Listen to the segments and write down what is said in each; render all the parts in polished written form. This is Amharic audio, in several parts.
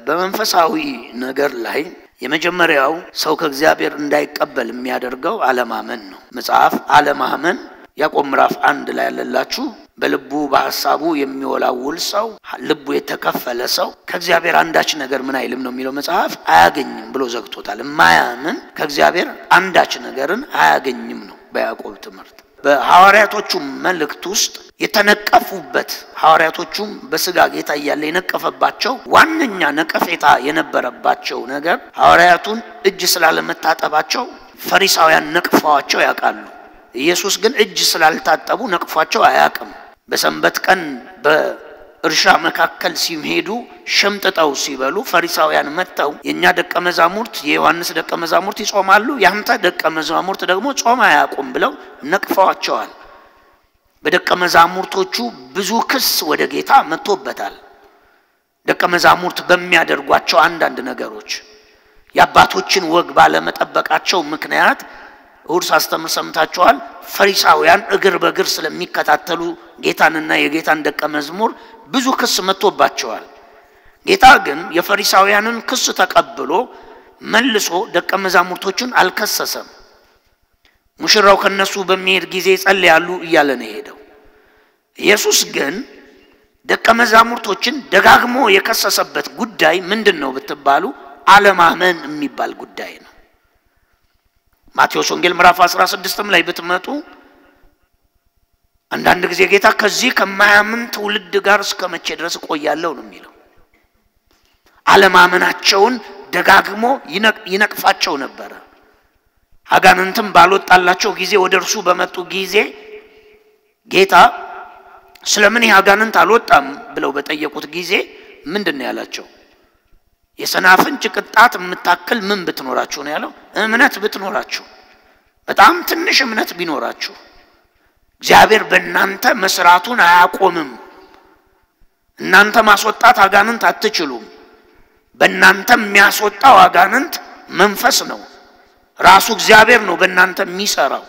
በመንፈሳዊ ነገር ላይ የመጀመሪያው ሰው ከእግዚአብሔር እንዳይቀበል የሚያደርገው አለማመን ነው። መጽሐፍ አለማመን ያዕቆብ ምዕራፍ 1 ላይ ያለላችሁ በልቡ በሐሳቡ የሚወላውል ሰው ልቡ የተከፈለ ሰው ከእግዚአብሔር አንዳች ነገር ምን አይልም ነው የሚለው መጽሐፍ አያገኝም ብሎ ዘግቶታል። ማያምን ከእግዚአብሔር አንዳች ነገርን አያገኝም ነው በያዕቆብ ትምህርት። በሐዋርያቶቹ መልእክት ውስጥ የተነቀፉበት ሐዋርያቶቹም በስጋ ጌታ እያለ የነቀፈባቸው ዋነኛ ነቀፌታ የነበረባቸው ነገር ሐዋርያቱን እጅ ስላለመታጠባቸው ፈሪሳውያን ነቅፈዋቸው ያውቃሉ። ኢየሱስ ግን እጅ ስላልታጠቡ ነቅፏቸው አያውቅም። በሰንበት ቀን በእርሻ መካከል ሲሄዱ ሸምጥጠው ሲበሉ ፈሪሳውያን መጥተው የኛ ደቀ መዛሙርት የዮሐንስ ደቀ መዛሙርት ይጾማሉ፣ ያንተ ደቀ መዛሙርት ደግሞ ጾም አያውቁም ብለው ነቅፈዋቸዋል። በደቀ መዛሙርቶቹ ብዙ ክስ ወደ ጌታ መጥቶበታል። ደቀ መዛሙርት በሚያደርጓቸው አንዳንድ ነገሮች የአባቶችን ወግ ባለመጠበቃቸው ምክንያት እሁድ ሳስተምር ሰምታችኋል። ፈሪሳውያን እግር በእግር ስለሚከታተሉ ጌታንና የጌታን ደቀ መዝሙር ብዙ ክስ መጥቶባቸዋል። ጌታ ግን የፈሪሳውያንን ክስ ተቀብሎ መልሶ ደቀ መዛሙርቶቹን አልከሰሰም። ሙሽራው ከነሱ በሚሄድ ጊዜ ጸልያሉ እያለ ነው ሄደው። ኢየሱስ ግን ደቀ መዛሙርቶችን ደጋግሞ የከሰሰበት ጉዳይ ምንድነው ብትባሉ አለማመን የሚባል ጉዳይ ነው። ማቴዎስ ወንጌል ምዕራፍ 16 ላይ ብትመጡ አንዳንድ ጊዜ ጌታ ከዚህ ከማያምን ትውልድ ጋር እስከመቼ ድረስ ቆያለሁ ነው የሚለው። አለማመናቸውን ደጋግሞ ይነቅፋቸው ነበር። አጋንንትም ባልወጣላቸው ጊዜ ወደ እርሱ በመጡ ጊዜ ጌታ ስለምን አጋንንት አልወጣም ብለው በጠየቁት ጊዜ ምንድነው ያላቸው? የሰናፍንጭ ቅጣት የምታክል ምን ብትኖራችሁ ነው ያለው? እምነት ብትኖራችሁ፣ በጣም ትንሽ እምነት ቢኖራችሁ እግዚአብሔር በእናንተ መስራቱን አያቆምም። እናንተ ማስወጣት አጋንንት አትችሉም። በእናንተ የሚያስወጣው አጋንንት መንፈስ ነው። ራሱ እግዚአብሔር ነው በእናንተ የሚሰራው።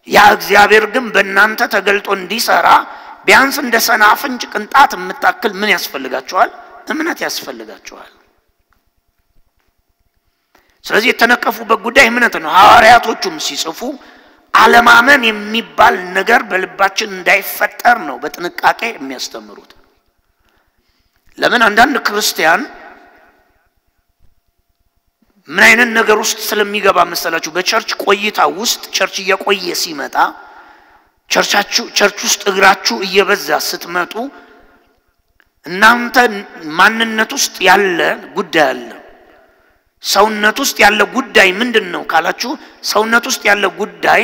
ያ እግዚአብሔር ግን በእናንተ ተገልጦ እንዲሰራ ቢያንስ እንደ ሰናፍንጭ ቅንጣት የምታክል ምን ያስፈልጋችኋል? እምነት ያስፈልጋችኋል። ስለዚህ የተነቀፉበት ጉዳይ እምነት ነው። ሐዋርያቶቹም ሲጽፉ አለማመን የሚባል ነገር በልባችን እንዳይፈጠር ነው በጥንቃቄ የሚያስተምሩት። ለምን አንዳንድ ክርስቲያን ምን አይነት ነገር ውስጥ ስለሚገባ መሰላችሁ? በቸርች ቆይታ ውስጥ ቸርች እየቆየ ሲመጣ ቸርች ውስጥ እግራችሁ እየበዛ ስትመጡ እናንተ ማንነት ውስጥ ያለ ጉዳይ አለ። ሰውነት ውስጥ ያለ ጉዳይ ምንድነው ካላችሁ ሰውነት ውስጥ ያለ ጉዳይ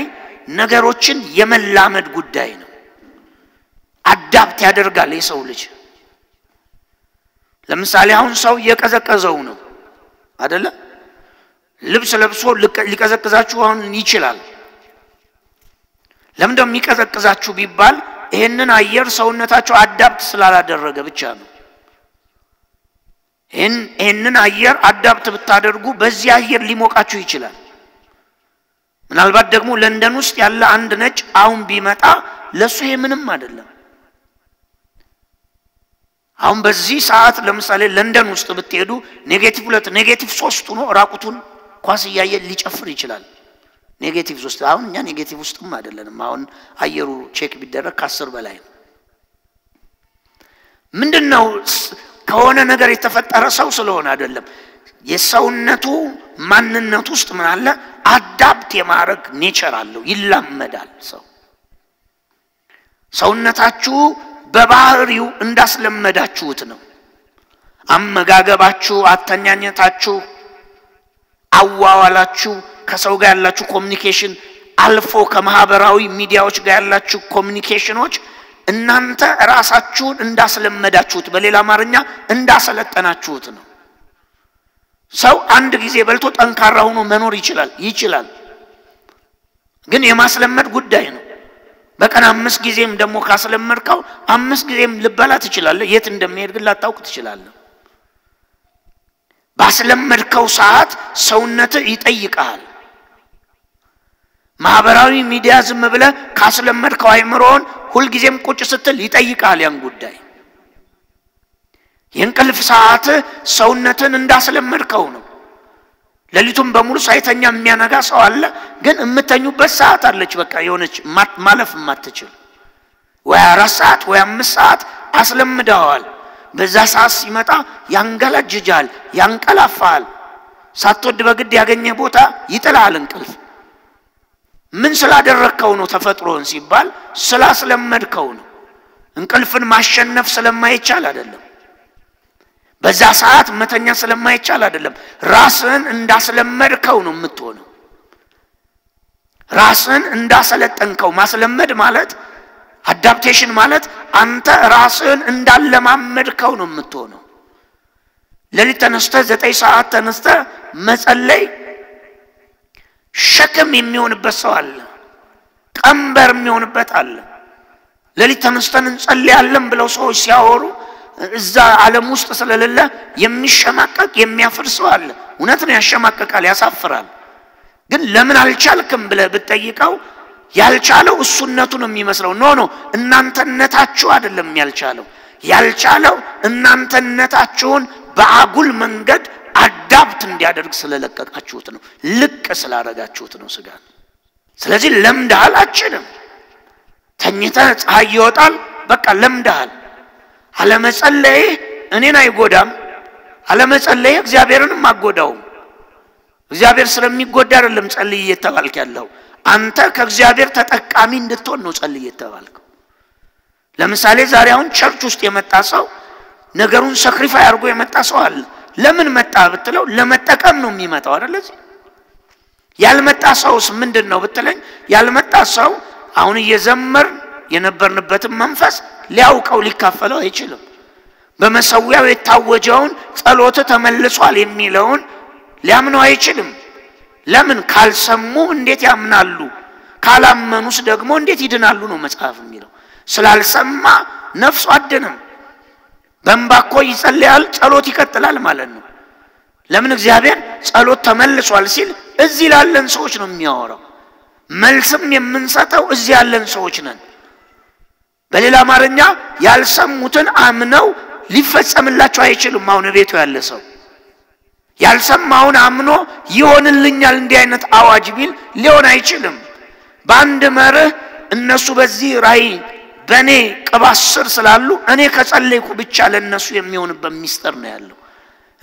ነገሮችን የመላመድ ጉዳይ ነው። አዳፕት ያደርጋል የሰው ልጅ። ለምሳሌ አሁን ሰው እየቀዘቀዘው ነው አይደለ? ልብስ ለብሶ ሊቀዘቅዛችሁ አሁን ይችላል። ለምን ደም የሚቀዘቅዛችሁ ቢባል ይሄንን አየር ሰውነታችሁ አዳፕት ስላላደረገ ብቻ ነው። ይሄንን አየር አዳፕት ብታደርጉ በዚህ አየር ሊሞቃችሁ ይችላል። ምናልባት ደግሞ ለንደን ውስጥ ያለ አንድ ነጭ አሁን ቢመጣ ለሱ ይሄ ምንም አይደለም። አሁን በዚህ ሰዓት ለምሳሌ ለንደን ውስጥ ብትሄዱ -2 -3 ሆኖ ራቁቱን ኳስ እያየ ሊጨፍር ይችላል። -3 አሁን እኛ ኔጌቲቭ ውስጥም አይደለንም። አሁን አየሩ ቼክ ቢደረግ ከ10 በላይ ነው። ምንድነው ከሆነ ነገር የተፈጠረ ሰው ስለሆነ አይደለም። የሰውነቱ ማንነት ውስጥ ምን አለ? አዳፕት የማድረግ ኔቸር አለው፣ ይላመዳል። ሰውነታችሁ በባህሪው እንዳስለመዳችሁት ነው። አመጋገባችሁ፣ አተኛኘታችሁ፣ አዋዋላችሁ፣ ከሰው ጋር ያላችሁ ኮሙኒኬሽን አልፎ ከማህበራዊ ሚዲያዎች ጋር ያላችሁ ኮሙኒኬሽኖች እናንተ ራሳችሁን እንዳስለመዳችሁት በሌላ አማርኛ እንዳሰለጠናችሁት ነው። ሰው አንድ ጊዜ በልቶ ጠንካራ ሆኖ መኖር ይችላል። ግን የማስለመድ ጉዳይ ነው። በቀን 5 ጊዜም ደግሞ ካስለመድከው 5 ጊዜም ልበላ ትችላለህ። የት እንደሚሄድ ግን ላታውቅ ትችላለህ። ባስለመድከው ሰዓት ሰውነትህ ይጠይቃል። ማህበራዊ ሚዲያ ዝም ብለ ካስለመድከው አይምሮን ሁሉ ጊዜም ቁጭ ስትል ይጠይቃል ያን ጉዳይ። የእንቅልፍ ሰዓት ሰውነትን እንዳስለመድከው ነው። ሌሊቱን በሙሉ ሳይተኛ የሚያነጋ ሰው አለ፣ ግን እምተኙበት ሰዓት አለች በቃ የሆነች ማለፍ ማትችል ወይ 4 ሰዓት ወይ 5 ሰዓት አስለምደዋል። በዛ ሰዓት ሲመጣ ያንገላጅጃል፣ ያንቀላፋል። ሳትወድ በግድ ያገኘ ቦታ ይጥላል እንቅልፍ። ምን ስላደረከው ነው ተፈጥሮን ሲባል ስላስለመድከው ነው። እንቅልፍን ማሸነፍ ስለማይቻል አይደለም፣ በዛ ሰዓት መተኛ ስለማይቻል አይደለም። ራስን እንዳስለመድከው ነው የምትሆነው። ራስን እንዳሰለጠንከው ማስለመድ ማለት አዳፕቴሽን ማለት አንተ ራስን እንዳለማመድከው ነው የምትሆነው። ለሊት ተነስተ 9 ሰዓት ተነስተ መጸለይ ሸክም የሚሆንበት ሰው አለ፣ ቀንበር የሚሆንበት አለ። ለሊት ተነስተን እንጸልያለን ብለው ሰዎች ሲያወሩ እዛ ዓለም ውስጥ ስለሌለ የሚሸማቀቅ የሚያፈርሰው አለ። እውነት ነው፣ ያሸማቀቃል፣ ያሳፍራል። ግን ለምን አልቻልክም ብለ ብትጠይቀው ያልቻለው እሱነቱ ነው የሚመስለው። ኖ እናንተነታችሁ አይደለም ያልቻለው እናንተነታችሁን በአጉል መንገድ አዳፕት እንዲያደርግ ስለለቀቃችሁት ነው፣ ልቅ ስላረጋችሁት ነው ስጋን። ስለዚህ ለምደሃል፣ አችልም ተኝተ ፀሐይ ይወጣል በቃ ለምደሃል። አለመጸለይ እኔን አይጎዳም፣ አለመጸለይ እግዚአብሔርንም አጎዳው። እግዚአብሔር ስለሚጎዳ አይደለም ጸልይ እየተባልክ ያለው፣ አንተ ከእግዚአብሔር ተጠቃሚ እንድትሆን ነው ጸልይ እየተባልከው። ለምሳሌ ዛሬ አሁን ቸርች ውስጥ የመጣ ሰው ነገሩን ሳክሪፋይ አድርጎ የመጣ ሰው አለ። ለምን መጣ ብትለው ለመጠቀም ነው የሚመጣው አይደል? ያልመጣ ሰውስ ምንድነው ብትለኝ ያልመጣ ሰው አሁን እየዘመር የነበርንበትን መንፈስ ሊያውቀው ሊካፈለው አይችልም። በመሰዊያው የታወጀውን ጸሎት ተመልሷል የሚለውን ሊያምነው አይችልም። ለምን? ካልሰሙ እንዴት ያምናሉ? ካላመኑስ ደግሞ እንዴት ይድናሉ ነው መጽሐፍ የሚለው። ስላልሰማ ነፍሱ አደነም። በእንባኮ ይጸልያል፣ ጸሎት ይቀጥላል ማለት ነው። ለምን? እግዚአብሔር ጸሎት ተመልሷል ሲል እዚህ ላለን ሰዎች ነው የሚያወራው። መልስም የምንሰጠው እዚህ ያለን ሰዎች ነን። በሌላ አማርኛ ያልሰሙትን አምነው ሊፈጸምላቸው አይችልም። አሁን ቤቱ ያለ ሰው ያልሰማውን አምኖ ይሆንልኛል እንዲህ አይነት አዋጅ ቢል ሊሆን አይችልም። በአንድ መርህ እነሱ በዚህ ራይ በኔ ቅባት ስር ስላሉ እኔ ከጸለይኩ ብቻ ለነሱ የሚሆንበት ሚስጥር ነው ያለው።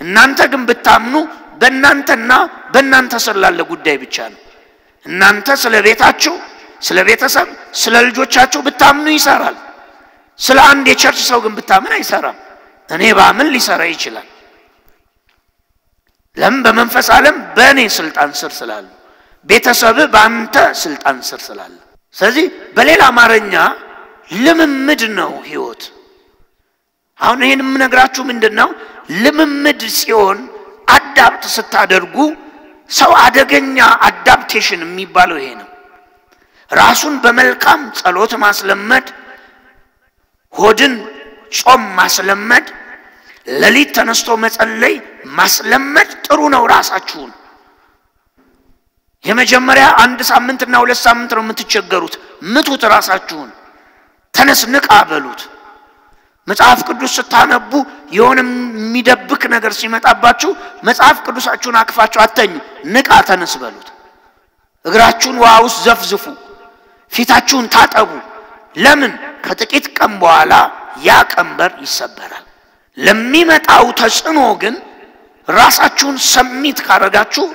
እናንተ ግን ብታምኑ በእናንተና በእናንተ ስር ላለ ጉዳይ ብቻ ነው። እናንተ ስለ ቤታችሁ፣ ስለ ቤተሰብ፣ ስለ ልጆቻችሁ ብታምኑ ይሰራል። ስለ አንድ የቸርች ሰው ግን ብታምን አይሰራም። እኔ ባምን ሊሰራ ይችላል። ለምን? በመንፈስ ዓለም በእኔ ስልጣን ስር ስላሉ፣ ቤተሰብ በአንተ ስልጣን ስር ስላለ። ስለዚህ በሌላ አማርኛ ልምምድ ነው ህይወት። አሁን ይሄን የምነግራችሁ ምንድነው? ልምምድ ሲሆን አዳፕት ስታደርጉ ሰው አደገኛ አዳፕቴሽን የሚባለው ይሄ ነው። ራሱን በመልካም ጸሎት ማስለመድ፣ ሆድን ጾም ማስለመድ፣ ለሊት ተነስቶ መጸለይ ማስለመድ ጥሩ ነው። ራሳችሁን የመጀመሪያ 1 ሳምንትና 2 ሳምንት ነው የምትቸገሩት። ምቱት ራሳችሁን፣ ተነስ ንቃ በሉት። መጽሐፍ ቅዱስ ስታነቡ የሆነ የሚደብክ ነገር ሲመጣባችሁ መጽሐፍ ቅዱሳችሁን አቅፋችሁ አተኙ፣ ንቃ ተነስ በሉት። እግራችሁን ውሃ ውስጥ ዘፍዝፉ፣ ፊታችሁን ታጠቡ። ለምን? ከጥቂት ቀን በኋላ ያ ቀንበር ይሰበራል። ለሚመጣው ተጽዕኖ ግን ራሳችሁን ሰሚት ካረጋችሁ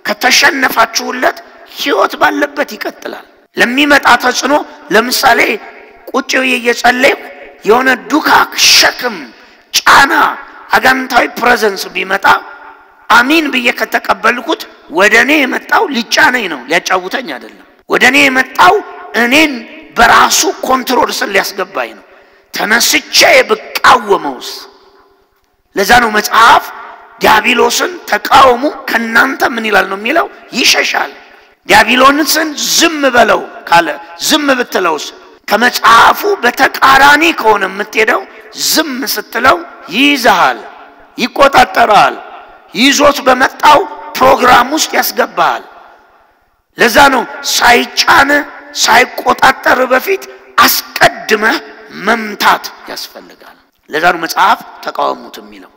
ከተሸነፋችሁለት ህይወት ባለበት ይቀጥላል። ለሚመጣ ተጽዕኖ ለምሳሌ ቁጭ እየጸለይኩ የሆነ ዱካክ፣ ሸክም፣ ጫና፣ አጋንንታዊ ፕሬዘንስ ቢመጣ አሚን ብዬ ከተቀበልኩት ወደኔ የመጣው ሊጫነኝ ነው፣ ሊያጫውተኝ አይደለም። ወደኔ የመጣው እኔን በራሱ ኮንትሮል ስር ሊያስገባኝ ነው። ተነስቼ ብቃወመውስ? ለዛ ነው መጽሐፍ ዲያብሎስን ተቃወሙ ከናንተ ምን ይላል ነው የሚለው? ይሸሻል። ዲያብሎስን ዝም በለው ካለ ዝም ብትለውስ? ከመጽሐፉ በተቃራኒ ከሆነ የምትሄደው ዝም ስትለው ይይዛል፣ ይቆጣጠራል፣ ይዞት በመጣው ፕሮግራም ውስጥ ያስገባል። ለዛ ነው ሳይጫን ሳይቆጣጠር በፊት አስቀድመ መምታት ያስፈልጋል። ለዛ ነው መጽሐፍ ተቃወሙት የሚለው።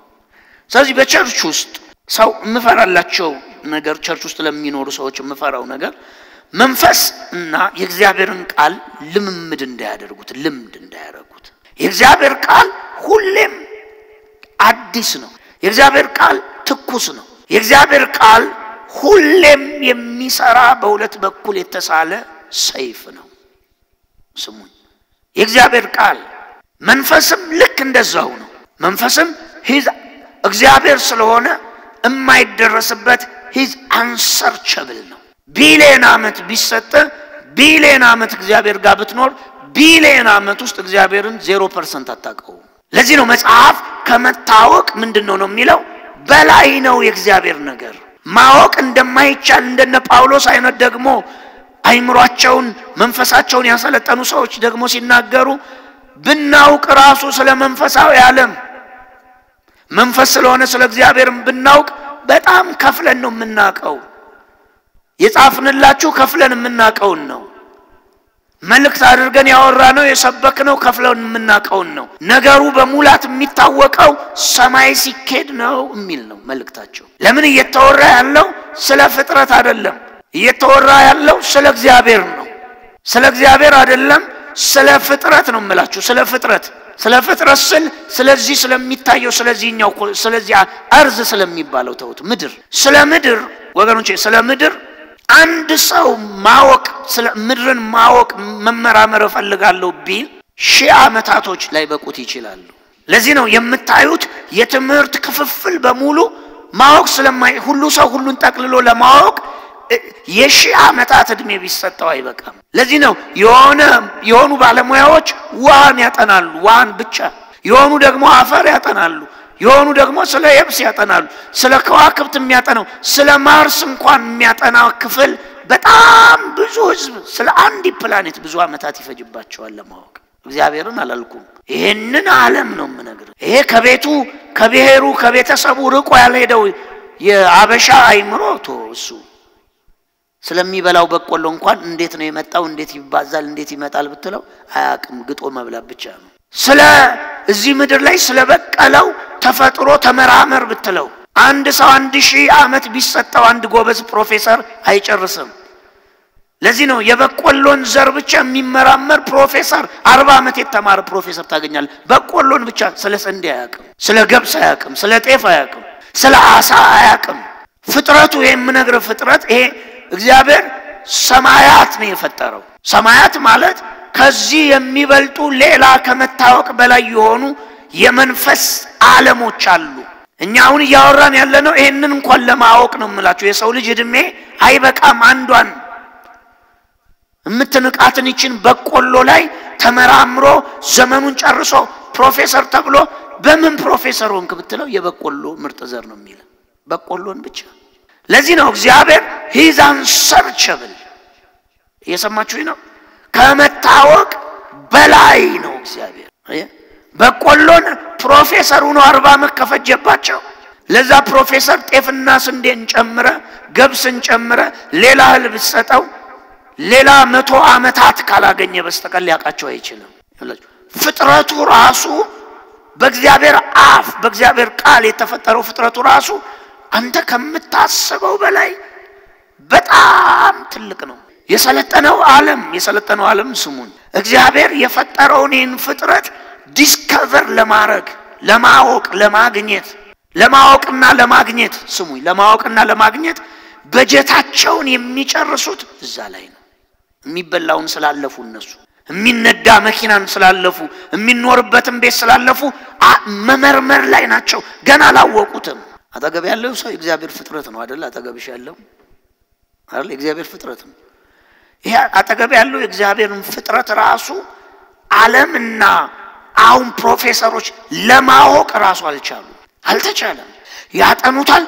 ስለዚህ በቸርች ውስጥ ሰው ምፈራላቸው ነገር ቸርች ውስጥ ለሚኖሩ ሰዎች ምፈራው ነገር መንፈስ እና የእግዚአብሔርን ቃል ልምምድ እንዳያደርጉት ልምድ እንዳያደርጉት። የእግዚአብሔር ቃል ሁሌም አዲስ ነው። የእግዚአብሔር ቃል ትኩስ ነው። የእግዚአብሔር ቃል ሁሌም የሚሰራ በሁለት በኩል የተሳለ ሰይፍ ነው። ስሙኝ፣ የእግዚአብሔር ቃል መንፈስም ልክ እንደዛው ነው። መንፈስም እግዚአብሔር ስለሆነ የማይደረስበት ሂዝ አንሰርቸብል ነው። ቢሊየን ዓመት ቢሰጥ ቢሊየን ዓመት እግዚአብሔር ጋር ብትኖር ቢሊየን ዓመት ውስጥ እግዚአብሔርን 0% አታውቀው። ለዚህ ነው መጽሐፍ ከመታወቅ ምንድነው ነው የሚለው በላይ ነው የእግዚአብሔር ነገር። ማወቅ እንደማይቻል እንደነ ጳውሎስ አይነት ደግሞ አይምሯቸውን መንፈሳቸውን ያሰለጠኑ ሰዎች ደግሞ ሲናገሩ ብናውቅ ራሱ ስለ መንፈሳዊ ዓለም መንፈስ ስለሆነ ስለ እግዚአብሔርም ብናውቅ በጣም ከፍለን ነው የምናውቀው። የጻፍንላችሁ ከፍለን የምናውቀው ነው። መልእክት አድርገን ያወራነው የሰበክነው ከፍለን የምናውቀው ነው። ነገሩ በሙላት የሚታወቀው ሰማይ ሲኬድ ነው የሚል ነው መልእክታቸው። ለምን እየተወራ ያለው ስለ ፍጥረት አይደለም፣ እየተወራ ያለው ስለ እግዚአብሔር ነው። ስለ እግዚአብሔር አይደለም ስለ ፍጥረት ነው የምላችሁ። ስለ ፍጥረት ስለዚህ ስለሚታየው ስለዚህ አርዝ ስለሚባለው ተውት። ምድር ስለ ምድር ወገኖቼ ስለ ምድር አንድ ሰው ማወቅ ስለ ምድርን ማወቅ መመራመር ፈልጋለሁ ቢል 1000 ዓመታቶች ላይ በቁት ይችላል። ለዚህ ነው የምታዩት የትምህርት ክፍፍል በሙሉ ማወቅ ስለማይ ሁሉ ሰው ሁሉን ጠቅልሎ ለማወቅ የ1000 ዓመታት እድሜ ቢሰጠው አይበቃም። ለዚህ ነው የሆኑ ባለሙያዎች ውሃን ያጠናሉ፣ ውሃን ብቻ። የሆኑ ደግሞ አፈር ያጠናሉ፣ የሆኑ ደግሞ ስለ የብስ ያጠናሉ። ስለ ከዋክብት የሚያጠናው ስለ ማርስ እንኳን የሚያጠናው ክፍል በጣም ብዙ ህዝብ ስለ አንድ ፕላኔት ብዙ ዓመታት ይፈጅባቸዋል ለማወቅ። እግዚአብሔርን አላልኩም፣ ይሄንን ዓለም ነው የምነግር። ይሄ ከብሔሩ ከቤተሰቡ ርቆ ያልሄደው የአበሻ አይምሮ እሱ ስለሚበላው በቆሎ እንኳን እንዴት ነው የመጣው እንዴት ይባዛል እንዴት ይመጣል ብትለው አያቅም። ግጦ መብላት ብቻ ነው። ስለ እዚህ ምድር ላይ ስለበቀለው ተፈጥሮ ተመራመር ብትለው አንድ ሰው 1000 ዓመት ቢሰጠው አንድ ጎበዝ ፕሮፌሰር አይጨርስም። ለዚህ ነው የበቆሎን ዘር ብቻ የሚመራመር ፕሮፌሰር 40 ዓመት የተማረ ፕሮፌሰር ታገኛለህ። በቆሎን ብቻ ስለ ስንዴ አያቅም፣ ስለ ገብስ አያቅም፣ ስለ ጤፍ አያቅም፣ ስለ አሳ አያቅም። ፍጥረቱ የምነግር ፍጥረት ይሄ እግዚአብሔር ሰማያት ነው የፈጠረው። ሰማያት ማለት ከዚህ የሚበልጡ ሌላ ከመታወቅ በላይ የሆኑ የመንፈስ ዓለሞች አሉ። እኛ አሁን ያወራን ያለነው ይሄንን እንኳን ለማወቅ ነው የምላችሁ። የሰው ልጅ እድሜ አይበቃም። አንዷን የምትንቃትን ይችን በቆሎ ላይ ተመራምሮ ዘመኑን ጨርሶ ፕሮፌሰር ተብሎ በምን ፕሮፌሰር ሆንክ ብትለው የበቆሎ ምርጥ ዘር ነው የሚል በቆሎን ብቻ። ለዚህ ነው እግዚአብሔር ሂዝ አንሰርቸብል። እየሰማችሁ ነው? ከመታወቅ በላይ ነው እግዚአብሔር። በቆሎን ፕሮፌሰር ሆኖ 40 ዓመት ከፈጀባቸው ለዛ ፕሮፌሰር ጤፍና ስንዴን ጨምረ ገብስን ጨምረ ሌላ እህል ብትሰጠው ሌላ 100 ዓመታት ካላገኘ በስተቀር ሊያውቃቸው አይችልም። ፍጥረቱ ራሱ በእግዚአብሔር አፍ በእግዚአብሔር ቃል የተፈጠረው ፍጥረቱ ራሱ አንተ ከምታስበው በላይ በጣም ትልቅ ነው። የሰለጠነው ዓለም ስሙን እግዚአብሔር የፈጠረውን ይህን ፍጥረት ዲስከቨር ለማድረግ ለማወቅና ለማግኘት ስሙኝ ለማወቅና ለማግኘት በጀታቸውን የሚጨርሱት እዛ ላይ ነው። የሚበላውን ስላለፉ እነሱ የሚነዳ መኪናን ስላለፉ የሚኖርበትን ቤት ስላለፉ መመርመር ላይ ናቸው። ገና አላወቁትም። አጠገብ ያለው ሰው እግዚአብሔር ፍጥረት ነው አይደል? አጠገብሽ ያለው አይደል? እግዚአብሔር ፍጥረት ነው። ይሄ አጠገብ ያለው እግዚአብሔርን ፍጥረት ራሱ ዓለምና አሁን ፕሮፌሰሮች ለማወቅ ራሱ አልተቻለም። ያጠኑታል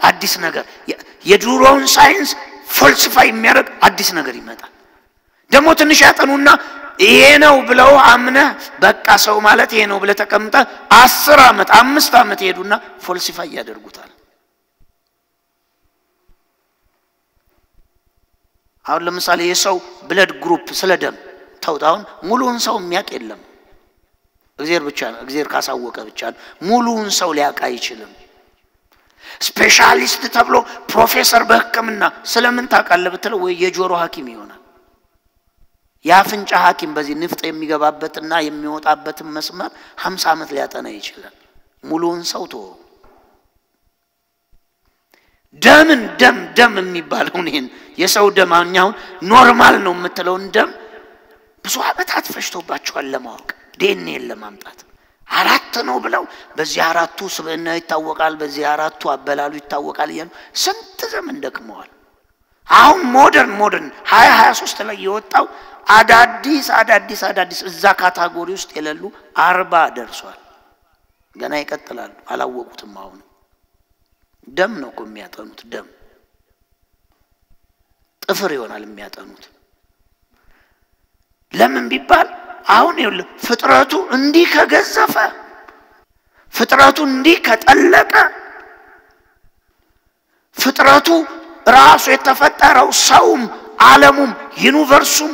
አዲስ ነገር የድሮውን ሳይንስ ፈልስፋይ የሚያደርግ አዲስ ነገር ይመጣል። ደግሞ ትንሽ ያጠኑና ይሄ ነው ብለው አምነህ በቃ ሰው ማለት ይሄ ነው ብለህ ተቀምጠ 10 ዓመት 5 ዓመት ይሄዱና ፈልስፋይ ያደርጉታል። አሁን ለምሳሌ የሰው ብለድ ግሩፕ ስለ ደም ተውጣውን ሙሉውን ሰው የሚያውቅ የለም እግዚአብሔር ብቻ ነው እግዚአብሔር ካሳወቀ ብቻ ነው ሙሉውን ሰው ሊያውቅ አይችልም ስፔሻሊስት ተብሎ ፕሮፌሰር በህክምና ስለምን ታውቃለህ ብትለው ወይ የጆሮ ሐኪም ይሆናል ያፍንጫ ሐኪም በዚህ ንፍጥ የሚገባበትና የሚወጣበትን መስመር 50 ዓመት ሊያጠና ይችላል ሙሉውን ሰው ተው ደም የሚባለው ነን የሰው ደም አሁን ኖርማል ነው የምትለው ደም ብዙ ዓመታት ፈሽቶባቸዋል ለማወቅ ዲኤንኤ ለማምጣት 4 ነው ብለው በዚህ 4ቱ ስብዕና ይታወቃል በዚህ 4ቱ አበላሉ ይታወቃል ይላል ስንት ዘመን ደክመዋል አሁን ሞደርን 2023 ላይ የወጣው አዳዲስ እዛ ካታጎሪ ውስጥ የሌሉ 40 ደርሷል ገና ይቀጥላሉ አላወቁትም አሁን ደም ነው የሚያጠኑት ደም ጥፍር ይሆናል የሚያጠኑት ለምን ቢባል አሁን ይኸውልህ ፍጥረቱ እንዲህ ከገዘፈ ፍጥረቱ እንዲህ ከጠለቀ ፍጥረቱ ራሱ የተፈጠረው ሰውም ዓለሙም ዩኒቨርሱም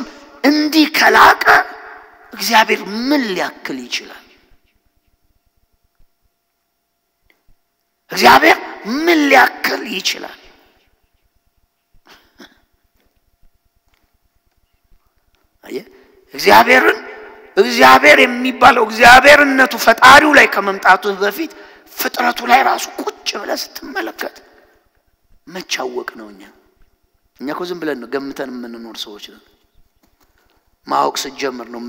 እንዲህ ከላቀ እግዚአብሔር ምን ሊያክል ይችላል እግዚአብሔር ምን ሊያክል ይችላል እግዚአብሔር የሚባለው እግዚአብሔርነቱ ፈጣሪው ላይ ከመምጣቱ በፊት ፍጥረቱ ላይ ራሱ ቁጭ ብለ ስትመለከት መቻወቅ ነው እኛ እኮ ዝም ብለን ነው ገምተን የምንኖር ሰዎች ነን ማወቅ ሲጀምር ነው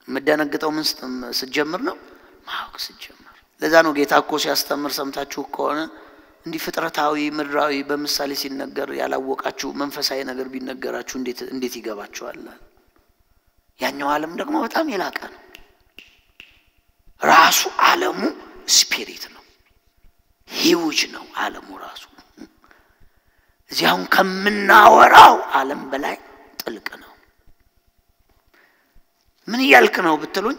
የምደነግጠው ምን ሲጀምር ነው ማወቅ ሲጀምር ለዛ ነው ጌታ እኮ ሲያስተምር ሰምታችሁ ከሆነ እንዲህ ፍጥረታዊ ምድራዊ በመሳሌ ሲነገር ያላወቃችሁ መንፈሳዊ ነገር ቢነገራችሁ እንዴት ይገባችኋል ያኛው ዓለም ደግሞ በጣም የላቀ ነው ራሱ ዓለሙ ስፒሪት ነው ሂውጅ ነው ዓለሙ ራሱ እዚያውን ከምናወራው ዓለም በላይ ጥልቅ ነው ምን ያልክ ነው ብትሉኝ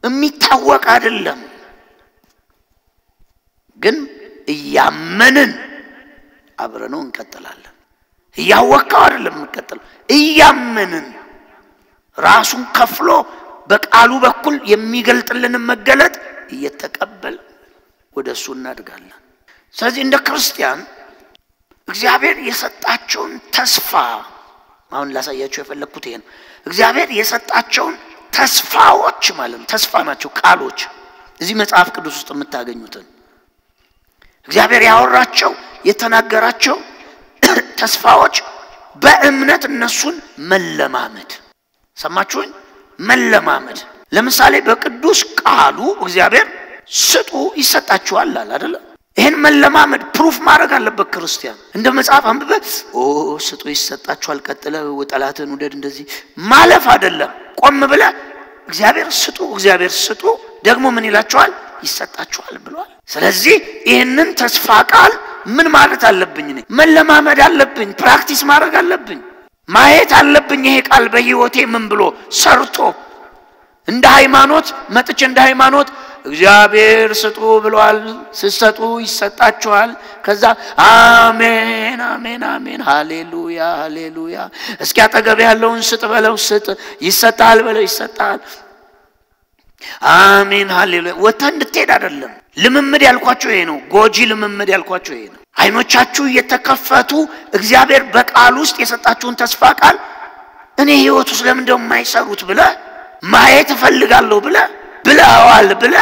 የሚታወቅ አይደለም ግን እያመንን አብረነው እንቀጥላለን ያወቀው አይደለም እንቀጥል እያመንን ራሱን ከፍሎ በቃሉ በኩል የሚገልጥልን መገለጥ እየተቀበል ወደሱ እናድጋለን ስለዚህ እንደ ክርስቲያን እግዚአብሔር የሰጣቸውን ተስፋ አሁን ላሳያችሁ የፈለኩት ይሄን እግዚአብሔር የሰጣቸውን ተስፋዎች ማለት ተስፋ ናቸው ቃሎች እዚህ መጽሐፍ ቅዱስ ውስጥ የምታገኙትን እግዚአብሔር ያወራቸው የተናገራቸው ተስፋዎች በእምነት እነሱን መለማመድ ሰማችሁኝ መለማመድ ለምሳሌ በቅዱስ ቃሉ እግዚአብሔር ስጡ ይሰጣችኋል አይደል ይሄን መለማመድ ፕሩፍ ማድረግ አለበት ክርስቲያን እንደ መጽሐፍ አንብበ ስጡ ይሰጣችኋል ቀጥለ ወጣላትን ወደድ እንደዚህ ማለፍ አይደለም ቆም ብለ እግዚአብሔር ስጡ ደግሞ ምን ይላችኋል ይሰጣችኋል ብሏል ስለዚህ ይሄንን ተስፋ ቃል ምን ማለት አለብኝ መለማመድ አለብኝ ፕራክቲስ ማድረግ አለብኝ ማየት አለብኝ ይሄ ቃል በህይወቴ ምን ብሎ ሰርቶ እንደ ሃይማኖት መጥቼ እንደ ሃይማኖት እግዚአብሔር ስጡ ብሏል ሲሰጡ ይሰጣችኋል ከዛ አሜን ሃሌሉያ እስኪ አጠገብ ያለውን ስጥ በለው ስጥ ይሰጣል በለው ይሰጣል አሜን ሃሌሉያ ወተን እንድትሄድ አይደለም ልምምድ ያልኳችሁ ይሄ ነው ጎጂ ልምምድ ያልኳችሁ ይሄ ነው አይኖቻችሁ የተከፈቱ እግዚአብሔር በቃል ውስጥ የሰጣችሁን ተስፋ ቃል እኔ ህይወቱ ስለምን እንደማይሰሩት ብለ ማየት ፈልጋለሁ ብለዋል ብለ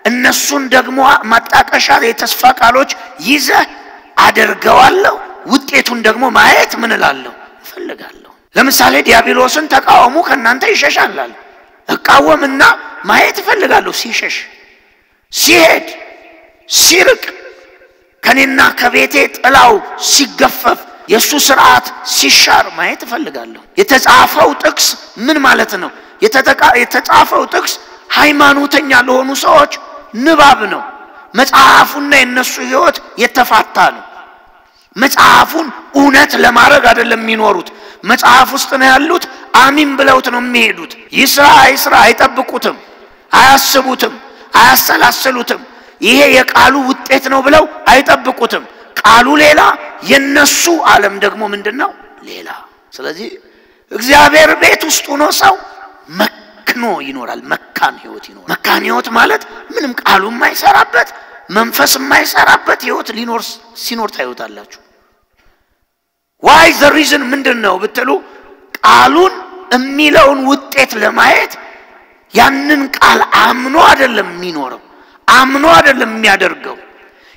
እነሱን ደግሞ ማጣቀሻ የተስፋ ቃሎች ይዘ አደርገዋለሁ ውጤቱን ደግሞ ማየት ምን እላለሁ ፈልጋለሁ ለምሳሌ ዲያብሎስን ተቃወሙ ከናንተ ይሸሻል እቃወምና ማየት ፈልጋለሁ ሲሸሽ ሲሄድ ሲርቅ ከኔና ከቤቴ ጥላው ሲገፈፍ የሱ ሥርዓት ሲሻር ማየት ፈልጋለሁ የተጻፈው ጥቅስ ምን ማለት ነው የተጻፈው ጥቅስ ሃይማኖተኛ ለሆኑ ሰዎች ንባብ ነው መጽሐፉና የነሱ ህይወት የተፋታ ነው መጽሐፉን እውነት ለማድረግ አይደለም የሚኖሩት መጽሐፍ ውስጥ ነው ያሉት አሚን ብለውት ነው የሚሄዱት ይስራ አይጠብቁትም አያስቡትም አያሰላስሉትም ይሄ የቃሉ ውጤት ነው ብለው አይጠብቁትም ቃሉ ሌላ የነሱ ዓለም ደግሞ ምንድነው ሌላ ስለዚህ እግዚአብሔር ቤት ውስጥ ሆኖ ሰው መክኖ ይኖራል መካን ህይወት ይኖራል መካን ህይወት ማለት ምንም ቃሉ የማይሰራበት መንፈስ የማይሰራበት ህይወት ሊኖር ሲኖር ታዩታላችሁ why the reason ምንድነው ብትሉ ቃሉን የሚለውን ውጤት ለማየት ያንን ቃል አምኖ አይደለም የሚኖረው አምኖ አይደለም የሚያደርገው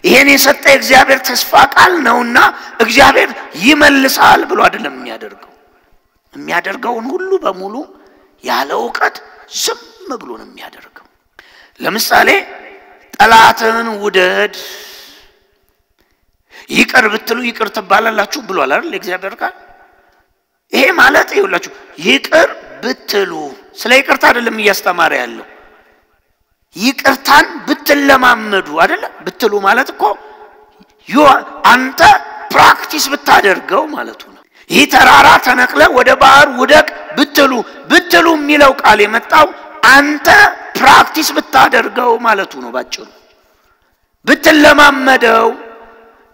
ይሄን የሰጠ እግዚአብሔር ተስፋ ቃል ነውና እግዚአብሔር ይመልሳል ብሎ አይደለም የሚያደርገውን ሁሉ በሙሉ ያለ ዕውቀት ዝም ብሎ ነው የሚያደርገው ለምሳሌ ጠላትን ውደድ ይቅር ብትሉ ይቅር ተባላላችሁ ብሏል አይደል እግዚአብሔር ቃል ይሄ ማለት ይኸውላችሁ ይቅር ብትሉ ስለ ይቅርታ አይደለም እያስተማረ ያለው ይቅርታን ብትለማመዱ አይደል ብትሉ ማለት እኮ አንተ ፕራክቲስ ብታደርገው ማለት ነው ይህ ተራራ ተነቅለ ወደ ባህር ውደቅ ብትሉ የሚለው ቃል የመጣው አንተ ፕራክቲስ ብታደርገው ማለት ነው ባጭሩ ብትለማመደው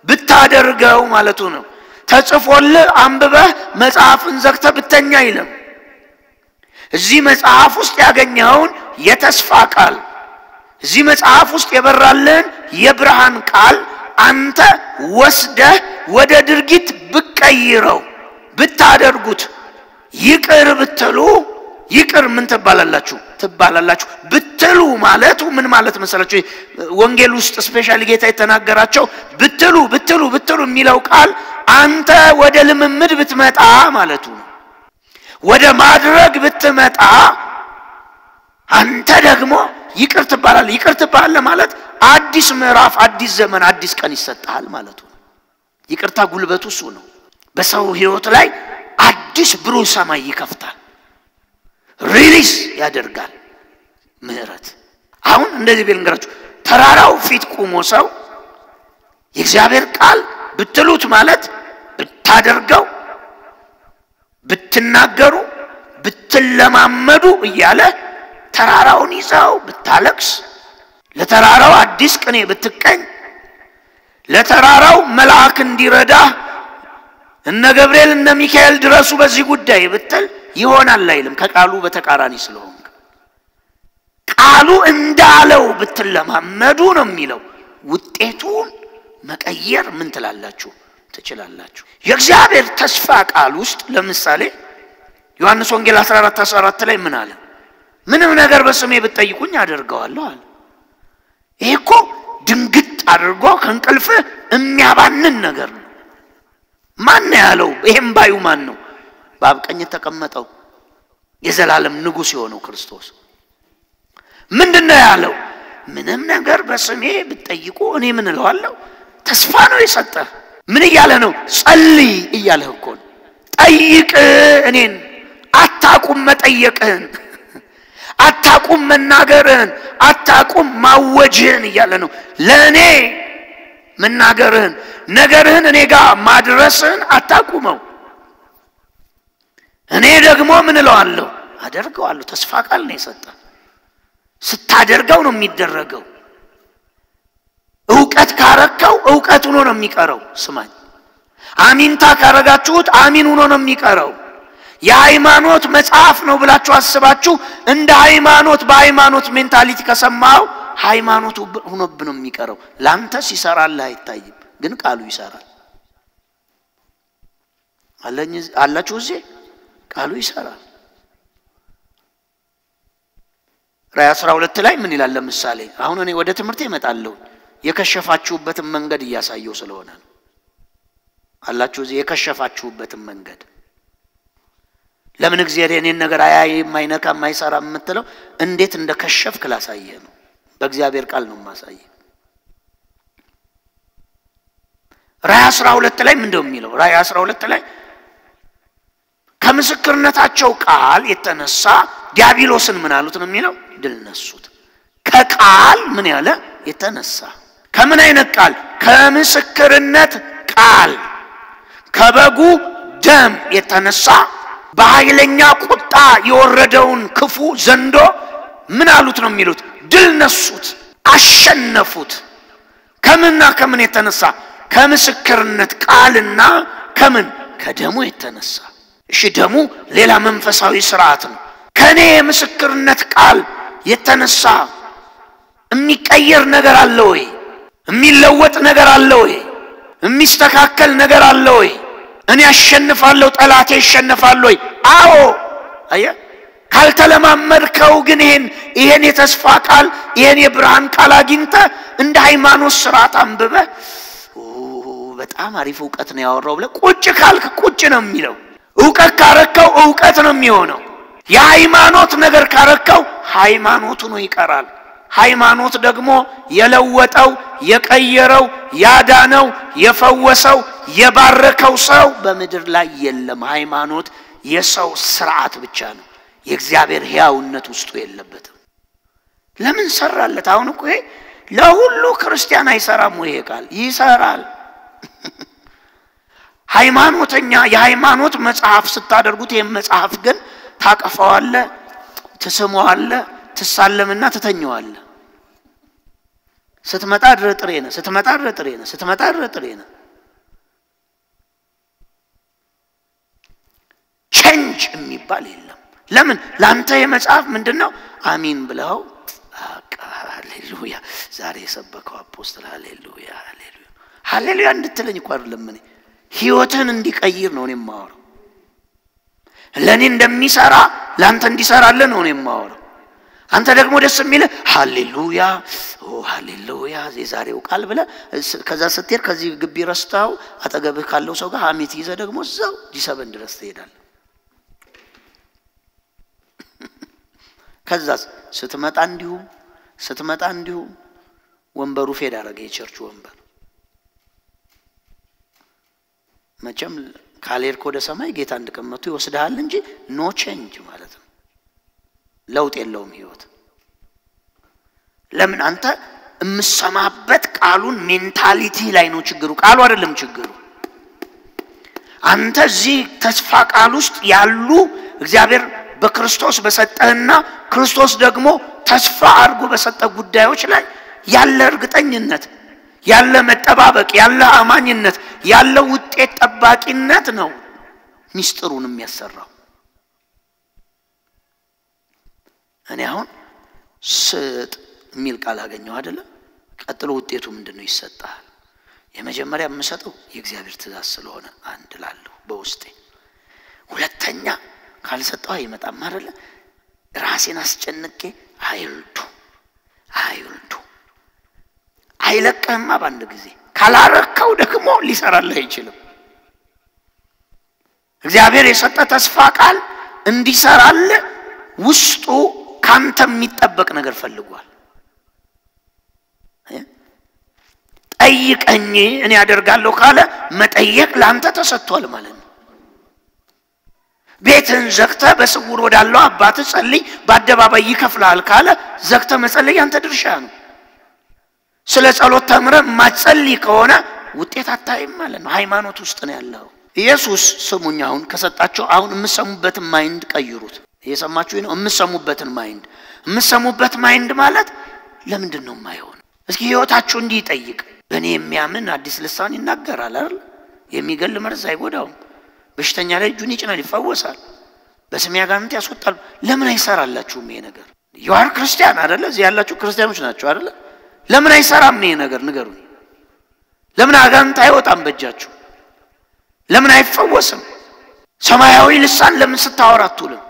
ብታደርገው ማለት ነው ተጽፎልህ አንብበህ መጽሐፍን ዘግተህ ብተኛ ይለም እዚህ መጽሐፍ ውስጥ ያገኘውን የተስፋ ቃል እዚህ መጽሐፍ ውስጥ የበራልን የብርሃን ቃል አንተ ወስደህ ወደ ድርጊት ብቀይረው ብታደርጉት ይቅር ብትሉ ይቅር ምን ትባላላችሁ ብትሉ ማለቱ ምን ማለት መሰላችሁ ወንጌል ውስጥ ስፔሻሊ ጌታ የተናገራቸው ብትሉ የሚለው ቃል አንተ ወደ ልምምድ ብትመጣ ማለቱ ነው ወደ ማድረግ ብትመጣ አንተ ደግሞ ይቅር ትባላለህ ማለት አዲስ ምዕራፍ አዲስ ዘመን አዲስ ቀን ይሰጣል ማለቱ ነው ይቅርታ ጉልበቱ እሱ ነው በሰው ህይወት ላይ አዲስ ብሩህ ሰማይ ይከፍታል ሪሊስ ያደርጋል ምህረት አሁን እንደዚህ ቢልንገራችሁ ተራራው ፊት ቆሞ ሰው የእግዚአብሔር ቃል ብትሉት ማለት ብታደርገው ብትናገሩ ብትለማመዱ እያለ ተራራውን ይዘው ብታለቅስ ለተራራው አዲስ ቅኔ ብትቀኝ ለተራራው መልአክ እንዲረዳ እነ ገብርኤል እነ ሚካኤል ድረሱ በዚህ ጉዳይ ብትል ይሆናል አይልም ከቃሉ በተቃራኒ ስለሆነ ቃሉ እንዳለው ብትለማመዱ ነው የሚለው ውጤቱን መቀየር ምን ትችላላችሁ የእግዚአብሔር ተስፋ ቃል ውስጥ ለምሳሌ ዮሐንስ ወንጌል 14:14 ላይ ምን አለ ምንም ነገር በስሜ ብትጠይቁኝ አደርገዋለሁ አለ ይሄ እኮ ድንግጥ አድርጎ ከንቀልፍ የሚያባንን ነገር ነው ማን ያለው ይሄም ባዩ ማን ነው በአብ ቀኝ ተቀመጠው የዘላለም ንጉስ የሆነው ክርስቶስ ምንድነው ያለው ምንም ነገር በስሜ ብትጠይቁ እኔ ምን እለዋለሁ ተስፋ ነው የሰጠ ምን ይያለ ነው ጸልይ ይያለ እኮ ጠይቅ እኔን አታቁም መጠየቅህን አታቁም መናገርህን አታቁም ማወጅህን ይያለ ነው ለኔ መናገርህን ነገርህን እኔ ጋር ማድረስህን አታቁመው እኔ ደግሞ ምን እለዋለሁ አደርገዋለሁ ተስፋ ቃል ነው የሰጠ ስታደርገው ነው የሚደረገው ዕውቀት ካረከው ዕውቀት ሆኖ ነው የሚቀረው ስማኝ አሚንታ ካረጋችሁት አሚን ሆኖ ነው የሚቀረው የሃይማኖት መጽሐፍ ነው ብላችሁ አስባችሁ እንደ ሃይማኖት በሃይማኖት ሜንታሊቲ ከሰማው ሃይማኖቱ ሆኖብ ነው የሚቀረው ላንተ ሲሰራል አይታይም ግን ቃሉ ይሰራል አላችሁ እዚህ ቃሉ ይሰራል ራዕይ 12 ላይ ምን ይላል ለምሳሌ አሁን እኔ ወደ ትምህርት እመጣለሁ የከሸፋችሁበትን መንገድ እያሳየው ስለሆነ አላችሁ እዚህ የከሸፋችሁበትን መንገድ ለምን እግዚአብሔር የኔን ነገር አያይም አይነካም አይሰራም የምትለው እንዴት እንደከሸፍክ ላሳየ ነው በእግዚአብሔር ቃል ነው ማሳየ ራዕይ 12 ላይ ምን እንደሚለው ራዕይ 12 ላይ ከምስክርነታቸው ቃል የተነሳ ዲያብሎስን ምን አሉት ነው የሚለው ድል ነሱት ከቃል ምን ያለ የተነሳ ከምን አይነት ቃል ከምስክርነት ቃል ከበጉ ደም የተነሳ በኃይለኛ ቁጣ የወረደውን ክፉ ዘንዶ ምን አሉት ነው የሚሉት ድል ነሱት አሸነፉት ከምን የተነሳ ከምስክርነት ቃልና ከምን ከደሙ የተነሳ እሺ ደሙ ሌላ መንፈሳዊ ሥርዓት ነው ከኔ የምስክርነት ቃል የተነሳ የሚቀየር ነገር አለ ወይ የሚለወጥ ነገር አለ ወይ የሚስተካከል ነገር አለ ወይ እኔ አሸንፋለሁ ጠላቴ ይሸነፋል ወይ አዎ አየ ካልተለማመድከው ግን ይሄን የተስፋ ቃል ይሄን የብርሃን ቃል አግኝተ እንደ ሃይማኖት ሥርዓት አንብበ በጣም አሪፍ ዕውቀት ነው ያወራው ብለ ቁጭ ካልክ ቁጭ ነው የሚለው ዕውቀት ካረከው ዕውቀት ነው የሚሆነው የሃይማኖት ነገር ካረከው ሃይማኖቱ ነው ይቀራል ሃይማኖት ደግሞ የለወጠው የቀየረው ያዳነው የፈወሰው የባረከው ሰው በመድር ላይ የለም ሃይማኖት የሰው ሥርዓት ብቻ ነው የእግዚአብሔር ሕያውነት ውስጡ የለበትም ለምን ሰራለት አሁን እኮ ለሁሉ ክርስቲያን አይሰራም ወይ ቃል ይሰራል ሃይማኖተኛ የሃይማኖት መጽሐፍ ስታደርጉት የመጽሐፍ ግን ታቀፈዋለ ተሰማዋለ ተሳለምና ተተኛዋለ ስትመጣ ድረጥሬነ ስትመጣ ድረጥሬነ ቼንጅ የሚባል የለም ለምን ላንተ የመጽሐፍ ምንድነው አሚን ብለው ሃሌሉያ ዛሬ የሰበከው አፖስቶል ሃሌሉያ ሃሌሉያ እንድትለኝ እኮ አይደለም እኔ ሕይወትን እንዲቀይር ነው እኔ ማወራው ለኔ እንደሚሰራ ላንተ እንዲሰራልህ ነው እኔ ማወራው አንተ ደግሞ ደስ የሚል ሃሌሉያ ሃሌሉያ የዛሬው ቃል ብለ ከዛ ስትሄድ ከዚህ ግቢ ረስታው አጠገብህ ካለው ሰው ጋር ሐሜት ይዘ ደግሞ እዛው ዲሰበን ድረስ ትሄዳለህ ከዛ ስትመጣ እንዲሁ ወንበሩ ፌድ አረገ የቸርች ወንበር መቼም ካሌር ወደ ሰማይ ጌታ እንደቀመጡ ይወስዳል እንጂ ኖ ቼንጅ ማለት ነው ለውጥ የለውም ህይወት ለምን አንተ እምሰማበት ቃሉን ሜንታሊቲ ላይ ነው ችግሩ ቃሉ አይደለም ችግሩ አንተ እዚህ ተስፋ ቃል ውስጥ ያሉ እግዚአብሔር በክርስቶስ በሰጠህና ክርስቶስ ደግሞ ተስፋ አድርጎ በሰጠህ ጉዳዮች ላይ ያለ እርግጠኝነት ያለ መጠባበቅ ያለ አማኝነት ያለ ውጤት ጠባቂነት ነው ሚስጥሩን የሚያሰራው እኔ አሁን ስጥ የሚል ቃል አገኘው አይደለ ቀጥሎ ውጤቱ ምንድነው ይሰጣል የመጀመሪያ የምሰጠው የእግዚአብሔር ትእዛዝ ስለሆነ አንድ ላለው በውስጤ ሁለተኛ ካልሰጠው አይመጣም አይደለ ራሴን አስጨንቄ አይልዱ አይለቀህማ ባንድ ጊዜ ካላረከው ደግሞ ሊሰራልህ አይችልም እግዚአብሔር የሰጠ ተስፋ ቃል እንዲሰራልህ ውስጡ ካንተ የሚጠበቅ ነገር ፈልጓል ጠይቀኝ እኔ ያደርጋለሁ ካለ መጠየቅ ላንተ ተሰጥቷል ማለት ነው ቤትን ዘግተ በስውር ወዳለው አባት ጸልይ በአደባባይ ይከፍላል ካለ ዘግተ መጸለይ አንተ ድርሻ ነው ስለ ጸሎት ተምረ ማጸልይ ከሆነ ውጤት አታይም ማለት ነው ሃይማኖት ውስጥ ነው ያለው ኢየሱስ ስሙኛውን ከሰጣቸው አሁን የምሰሙበት ማይንድ ቀይሩት እየሰማችሁ ነው የምሰሙበት ማይንድ ማለት ለምንድን ነው የማይሆን እስኪ ህይወታችሁ እንዲህ ይጠይቅ በእኔ የሚያምን አዲስ ልሳን ይናገራል አይደል የሚገል መርዝ አይጎዳውም በሽተኛ ላይ እጁን ይጭናል ይፈወሳል በስም ያጋንንት ያስወጣል ለምን አይሰራላችሁም ይሄ ነገር ዩአር ክርስቲያን አይደል እዚህ ያላችሁ ክርስቲያኖች ናችሁ አይደል ለምን አይሰራም ይሄ ነገር ንገሩኝ ለምን አጋንንት አይወጣም በእጃችሁ ለምን አይፈወስም ሰማያዊ ልሳን ለምን ስታወራቱልም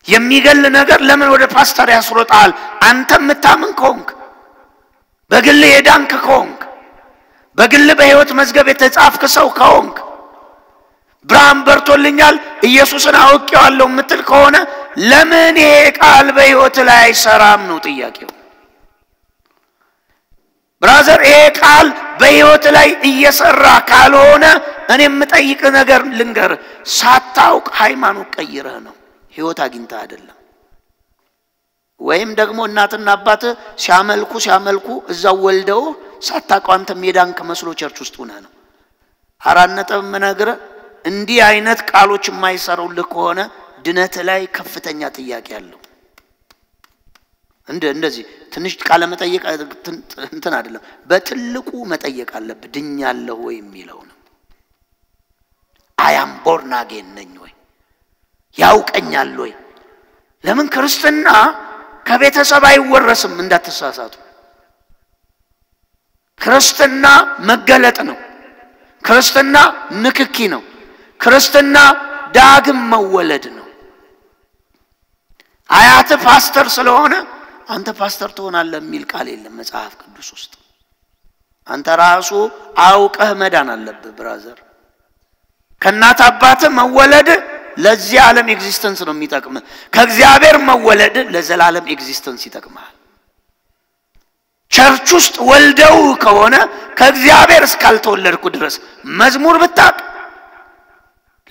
የሚገል ነገር ለምን ወደ ፓስተር ያስሮጣል አንተ ምታምን ከሆንክ በግል የዳንክ ከሆንክ በግል በህይወት መዝገብ የተጻፍክ ሰው ከሆንክ ብርሃን በርቶልኛል ኢየሱስን አውቄዋለሁ ምትል ከሆነ ለምን ይሄ ቃል በህይወት ላይ አይሰራም ነው ጥያቄው ብራዘር ይሄ ቃል በህይወት ላይ እየሰራ ካልሆነ እኔ የምጠይቅ ነገር ልንገር ሳታውቅ ሃይማኖት ቀይረህ ነው ህይወት አግኝታ አይደለም ወይም ደግሞ እናትና አባት ሲያመልኩ እዛው ወልደው ሳታውቅ አንተ ሜዳንክ መስሎ ቸርች ውስጥ ሆነ ነው አራት ነጥብ ምነግረ እንዲህ አይነት ቃሎች የማይሰሩልህ ከሆነ ድነት ላይ ከፍተኛ ጥያቄ አለው እንደዚህ ትንሽ ቃለ መጠየቅ እንትን አይደለም በትልቁ መጠየቅ አለብህ ድኛለሁ ወይ የሚለው ነው I am born again ነኝ ወይ ያውቀኛል ወይ ለምን ክርስትና ከቤተሰብ አይወረስም እንዳትሳሳቱ ክርስትና መገለጥ ነው ክርስትና ንክኪ ነው ክርስትና ዳግም መወለድ ነው አያት ፓስተር ስለሆነ አንተ ፓስተር ትሆናለህ የሚል ቃል የለም መጽሐፍ ቅዱስ ውስጥ አንተ ራሱ አውቀህ መዳን አለብህ ብራዘር ከናት አባት መወለድ ለዚህ ዓለም ኤግዚስተንስ ነው የሚጠቅም ከእግዚአብሔር መወለድ ለዘላለም ኤግዚስተንስ ይጠቅማል ቸርች ውስጥ ወልደው ከሆነ ከእግዚአብሔር እስካልተወለድኩ ድረስ መዝሙር ብታቅ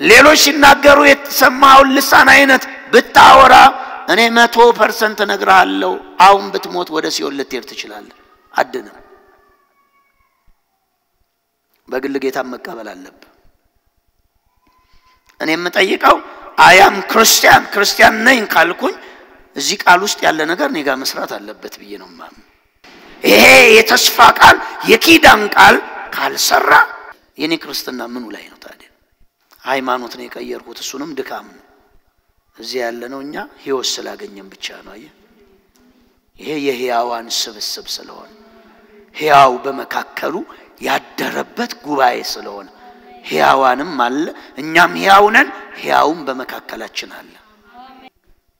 ሌሎች ሲናገሩ የተሰማው ልሳን አይነት ብታወራ እኔ 100% ነግራለሁ አሁን ብትሞት ወደ ሲኦል ልትሄድ ትችላለህ አድነም በግል ጌታ መቀበል አለብህ እኔ የምጠይቀው I am ክርስቲያን ነኝ ካልኩኝ እዚህ ቃል ውስጥ ያለ ነገር እኔ ጋር መስራት አለበት ብዬ ነው ማም ይሄ የተስፋ ቃል የኪዳን ቃል ካልሰራ የኔ ክርስትና ምኑ ላይ ነው ታዲያ ሃይማኖት ነው የቀየርኩት እሱንም ድካም ነው እዚህ ያለ ነው እኛ ህይወት ስላገኘን ብቻ ነው ይሄ የህያዋን ስብስብ ስለሆነ ህያው በመካከሉ ያደረበት ጉባኤ ስለሆነ ህያዋንም አለ እኛም ህያው ነን ህያውም በመካከላችን አለ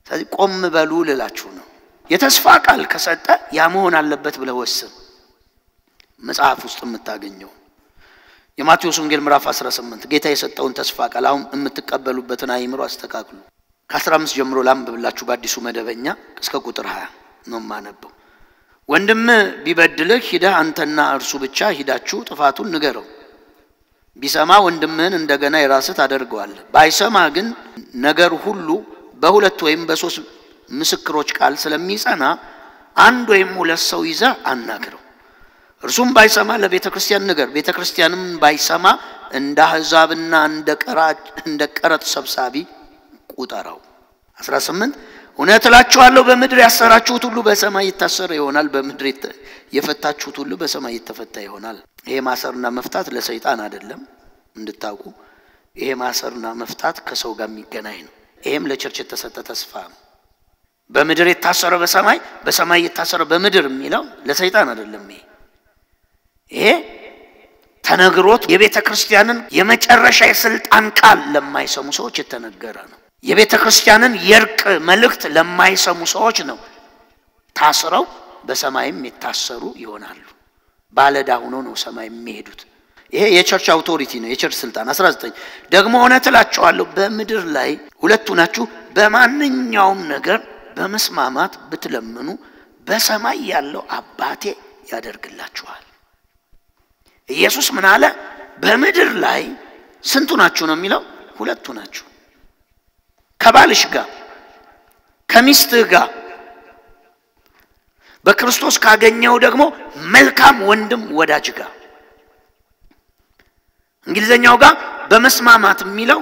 ስለዚህ ቆም በሉ ልላችሁ ነው የተስፋ ቃል ከሰጠ ያ መሆን አለበት ብለ ወስን መጽሐፍ ውስጥ የምታገኘው የማቴዎስ ወንጌል ምዕራፍ 18 ጌታ የሰጠውን ተስፋ ቃል አሁን የምትቀበሉበትን አይምሮ አስተካክሉ ከ15 ጀምሮ ላምብብላችሁ በአዲሱ መደበኛ እስከ ቁጥር 20 ነው ማነበው ወንድም ቢበድልህ ሂደህ አንተና እርሱ ብቻ ሂዳችሁ ጥፋቱን ንገረው ቢሰማ ወንድምህን እንደገና የራስህ ታደርገዋለህ ባይሰማ ግን ነገር ሁሉ በሁለት ወይም በሶስት ምስክሮች ቃል ስለሚጸና አንድ ወይም ሁለት ሰው ይዘህ አናግረው እርሱም ባይሰማ ለቤተክርስቲያን ንገር ቤተክርስቲያንም ባይሰማ እንደ አሕዛብና እንደ ቀረጥ ሰብሳቢ ቁጠራው 18 እውነት እላችኋለሁ በምድር ያሰራችሁት ሁሉ በሰማይ ይታሰር ይሆናል በምድር የፈታችሁት ሁሉ በሰማይ ይተፈታ ይሆናል ይሄ ማሰርና መፍታት ለሰይጣን አይደለም እንድታውቁ ይሄ ማሰርና መፍታት ከሰው ጋር የሚገናኝ ነው ይሄም ለቸርች የተሰጠ ተስፋ ነው በምድር የታሰረ በሰማይ የታሰረ በምድር የሚለው ለሰይጣን አይደለም ይሄ ተነግሮት የቤተክርስቲያንን የመጨረሻ የስልጣን ቃል ለማይሰሙ ሰዎች የተነገረ ነው የቤተክርስቲያንን የርቅ መልእክት ለማይሰሙ ሰዎች ነው ታስረው በሰማይም የታሰሩ ይሆናሉ ባለዳ ሆኖ ነው ሰማይ የሚሄዱት ይሄ የቸርች አውቶሪቲ ነው የቸርች ስልጣን 19 ደግሞ እውነት እላችኋለሁ በምድር ላይ ሁለቱ ናችሁ በማንኛውም ነገር በመስማማት ብትለምኑ በሰማይ ያለው አባቴ ያደርግላችኋል ኢየሱስ ምን አለ በምድር ላይ ስንቱ ናችሁ ነው የሚለው ሁለቱ ናችሁ ከባልሽ ጋር ከሚስትህ ጋር በክርስቶስ ካገኘው ደግሞ መልካም ወንድም ወዳጅ ጋር እንግሊዘኛው ጋር በመስማማት የሚለው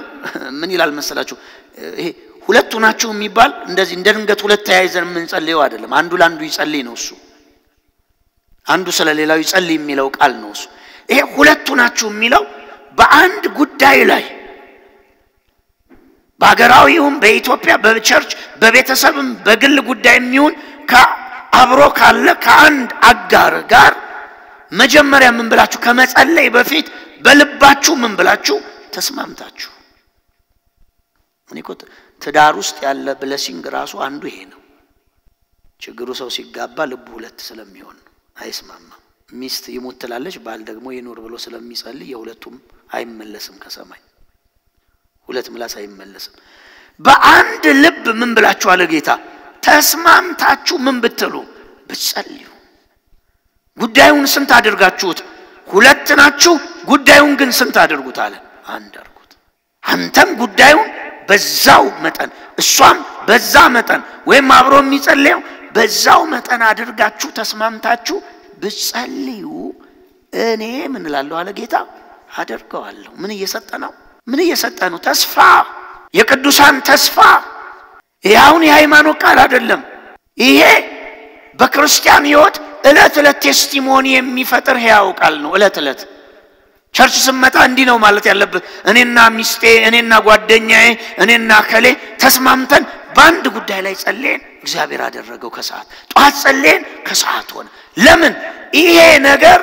ምን ይላል መሰላችሁ ይሄ ሁለቱ ናችሁ የሚባል እንደዚህ እንደድንገት ሁለት ተያይዘን የምንጸልየው አይደለም አንዱ ለአንዱ ይጸልይ ነው እሱ አንዱ ስለሌላው ይጸልይ የሚለው ቃል ነው እሱ ይሄ ሁለቱ ናችሁ የሚለው በአንድ ጉዳይ ላይ በአገራዊውም በኢትዮጵያ በቸርች በቤተሰብም በግል ጉዳይ የሚሆን ከአብሮ ካለ ከአንድ አጋር ጋር መጀመሪያ ምን ብላችሁ ከመጸለይ በፊት በልባችሁ ምን ብላችሁ ተስማምታችሁ እኔ እኮ ትዳር ውስጥ ያለ ብለሲንግ ራሱ አንዱ ይሄ ነው ችግሩ ሰው ሲጋባ ልቡ ሁለት ስለሚሆን አይስማማም ሚስት ይሞት ትላለች ባል ደግሞ ይኖር ብሎ ስለሚጸልይ የሁለቱም አይመለስም ከሰማይ ሁለት ምላስ አይመለስም በአንድ ልብ ምን ብላችሁ አለ ጌታ ተስማምታችሁ ምን ብትሉ ብትጸልዩ ጉዳዩን ስንት አድርጋችሁት ሁለት ናችሁ ጉዳዩን ግን ስንት አድርጉት አለ አንድ አድርጉት አንተም ጉዳዩን በዛው መጠን እሷም በዛ መጠን ወይም አብሮ የሚጸልየው በዛው መጠን አድርጋችሁ ተስማምታችሁ ብትጸልዩ እኔ ምን እላለሁ አለ ጌታ አደርገዋለሁ ምን እየሰጠነው ተስፋ የቅዱሳን ተስፋ ይሄውን የሃይማኖት ቃል አይደለም ይሄ በክርስቲያን ሕይወት እለት ቴስቲሞኒ የሚፈጥር ሕያው ቃል ነው። እለት ቸርች ስመጣ እንዲህ ነው ማለት ያለብህ። እኔና ሚስቴ፣ እኔና ጓደኛዬ፣ እኔና ከሌ ተስማምተን በአንድ ጉዳይ ላይ ጸልየን እግዚአብሔር አደረገው። ከሰዓት ጧት ጸልየን ከሰዓት ሆነ። ለምን? ይሄ ነገር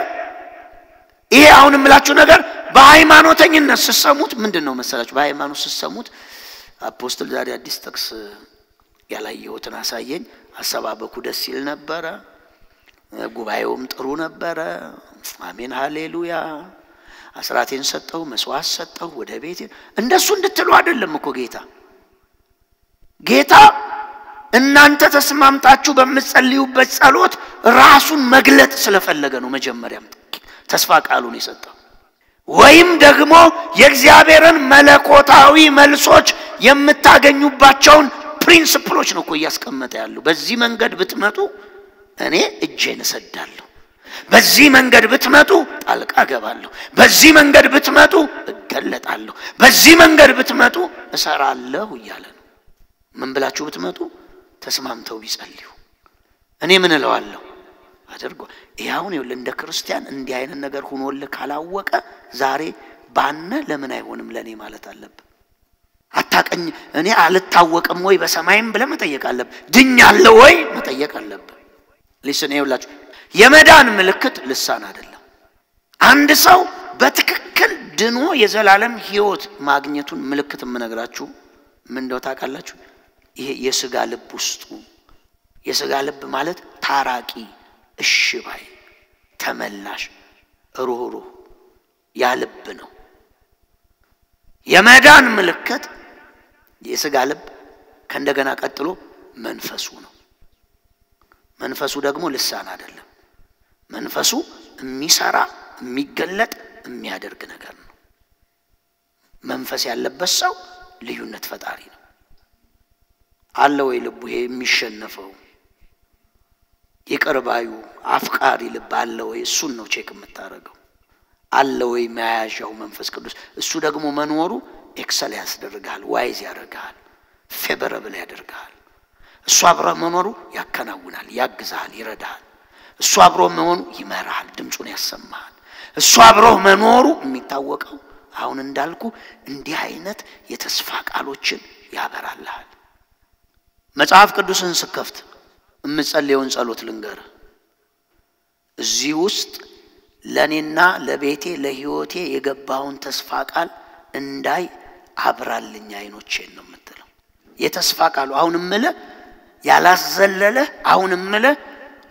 ይሄ አሁን የምላችሁ ነገር በሃይማኖተኝነት ሲሰሙት ምንድነው መሰላችሁ? በሃይማኖት ሲሰሙት አፖስቶል ዛሬ አዲስ ጥቅስ ያላየሁትን አሳየኝ። አሰባበኩ ደስ ይል ነበረ፣ ጉባኤውም ጥሩ ነበረ። አሜን ሃሌሉያ። አስራቴን ሰጠው፣ መስዋዕት ሰጠው፣ ወደ ቤቴ እንደሱ እንድትሉ አይደለም እኮ ጌታ እናንተ ተስማምታችሁ በመጸልዩበት ጸሎት ራሱን መግለጥ ስለፈለገ ነው መጀመሪያም ተስፋ ቃሉን የሰጠው። ወይም ደግሞ የእግዚአብሔርን መለኮታዊ መልሶች የምታገኙባቸውን ፕሪንሲፕሎች ነው እኮ ያስቀመጠ ያለው። በዚህ መንገድ ብትመጡ እኔ እጄን እሰዳለሁ፣ በዚህ መንገድ ብትመጡ ጣልቃ ገባለሁ፣ በዚህ መንገድ ብትመጡ እገለጣለሁ፣ በዚህ መንገድ ብትመጡ እሰራለሁ እያለ ነው። ምን ብላችሁ ብትመጡ ተስማምተው ቢጸልዩ እኔ ምን እለዋለሁ አድርጎ። ይሄውን ይወል እንደ ክርስቲያን እንዲህ አይነት ነገር ሆኖልህ ካላወቀ ዛሬ ባነ ለምን አይሆንም ለኔ ማለት አለብህ። አታቀኝ እኔ አልታወቅም ወይ በሰማይም ብለህ መጠየቅ አለብህ። ድኛለሁ ወይ መጠየቅ አለብህ። ሊስን ይውላችሁ የመዳን ምልክት ልሳን አይደለም። አንድ ሰው በትክክል ድኖ የዘላለም ሕይወት ማግኘቱን ምልክት የምነግራችሁ ምን እንደው ታውቃላችሁ? ይሄ የሥጋ ልብ ውስጡ የሥጋ ልብ ማለት ታራቂ፣ እሺ ባይ፣ ተመላሽ፣ ሩህሩህ ያ ልብ ነው። የመዳን ምልክት የሥጋ ልብ ከእንደገና ቀጥሎ መንፈሱ ነው። መንፈሱ ደግሞ ልሳን አይደለም። መንፈሱ የሚሰራ የሚገለጥ የሚያደርግ ነገር ነው። መንፈስ ያለበት ሰው ልዩነት ፈጣሪ ነው። አለ ወይ ልቡ ይሄ የሚሸነፈው ይቅርባዩ አፍቃሪ ልብ አለ ወይ? እሱን ነው ቼክ የምታረገው። አለ ወይ መያዣው መንፈስ ቅዱስ? እሱ ደግሞ መኖሩ ኤክሰል ያስደርጋል፣ ዋይዝ ያደርጋል፣ ፌቨረብል ያደርጋል። እሱ አብሮ መኖሩ ያከናውናል፣ ያግዛል፣ ይረዳል። እሱ አብሮ መሆኑ ይመራል፣ ድምጹን ያሰማል። እሱ አብሮ መኖሩ የሚታወቀው አሁን እንዳልኩ እንዲህ አይነት የተስፋ ቃሎችን ያበራልሃል። መጽሐፍ ቅዱስን ስከፍት እምጸልየውን ጸሎት ልንገር። እዚህ ውስጥ ለኔና ለቤቴ ለህይወቴ የገባውን ተስፋ ቃል እንዳይ አብራልኝ አይኖቼን ነው የምትለው። የተስፋ ቃሉ አሁንም ምለ ያላዘለለ አሁንም ምለ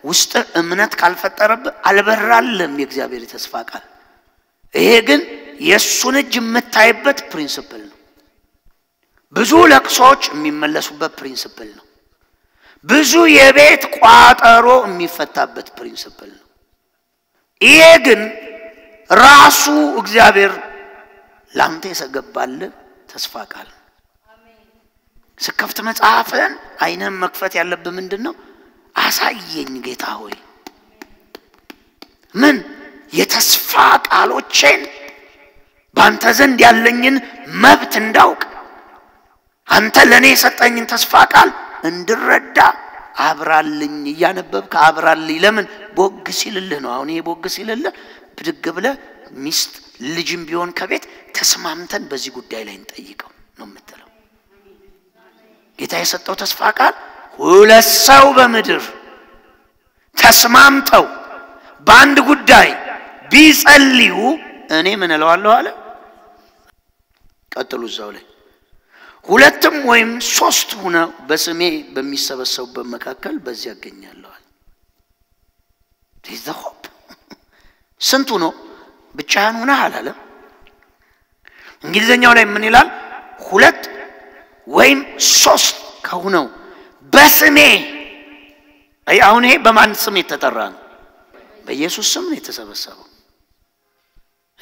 ውስጥ እምነት ካልፈጠረብ አልበራልም የእግዚአብሔር ተስፋ ቃል። ይሄ ግን የሱን እጅ የምታይበት ፕሪንሲፕል ነው። ብዙ ለቅሶች የሚመለሱበት ፕሪንሲፕል ነው። ብዙ የቤት ቋጠሮ የሚፈታበት ፕሪንሲፕል ነው። ይሄ ግን ራሱ እግዚአብሔር ላንተ የሰገባል ተስፋ ቃል። ስከፍት መጽሐፍን አይነን መክፈት ያለብህ ምንድነው? አሳየኝ ጌታ ሆይ ምን የተስፋ ቃሎችን ባንተ ዘንድ ያለኝን መብት እንዳውቅ አንተ ለኔ የሰጠኝን ተስፋ ቃል እንድረዳ አብራልኝ። እያነበብክ አብራልኝ። ለምን? ቦግ ሲልልህ ነው። አሁን ይሄ ቦግ ሲልልህ ብድግ ብለህ ሚስት ልጅም ቢሆን ከቤት ተስማምተን በዚህ ጉዳይ ላይ እንጠይቀው ነው የምትለው። ጌታ የሰጠው ተስፋ ቃል ሁለት ሰው በምድር ተስማምተው በአንድ ጉዳይ ቢጸልዩ እኔ ምን እለዋለሁ አለ። ቀጥሉ እዛው ላይ ሁለትም ወይም ሶስት ሆነው በስሜ በሚሰበሰቡበት መካከል በዚህ ያገኛለሁ። this the hope ስንቱ ነው? ብቻህን ሆነህ አላለም። እንግሊዘኛው ላይ ምን ይላል? ሁለት ወይም ሶስት ከሆነው በስሜ። አሁን ይሄ በማን ስም የተጠራ ነው? በኢየሱስ ስም ነው የተሰበሰበው።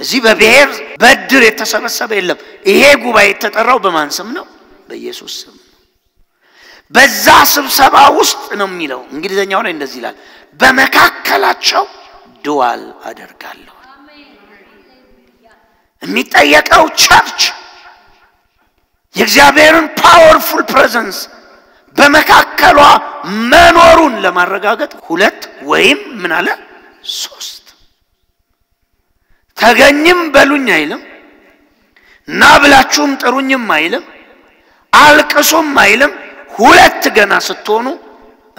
እዚህ በብሔር በድር የተሰበሰበ የለም። ይሄ ጉባኤ የተጠራው በማን ስም ነው? በኢየሱስ ስም። በዛ ስብሰባ ውስጥ ነው የሚለው። እንግሊዘኛው ላይ እንደዚህ ይላል፣ በመካከላቸው ድዋል አደርጋለሁ። የሚጠየቀው ቸርች የእግዚአብሔርን ፓወርፉል ፕሬዘንስ በመካከሏ መኖሩን ለማረጋገጥ ሁለት ወይም ምን አለ ሶስት ተገኝም በሉኝ አይልም ና ብላችሁም ጥሩኝም አይልም አልቅሱም አይልም ሁለት ገና ስትሆኑ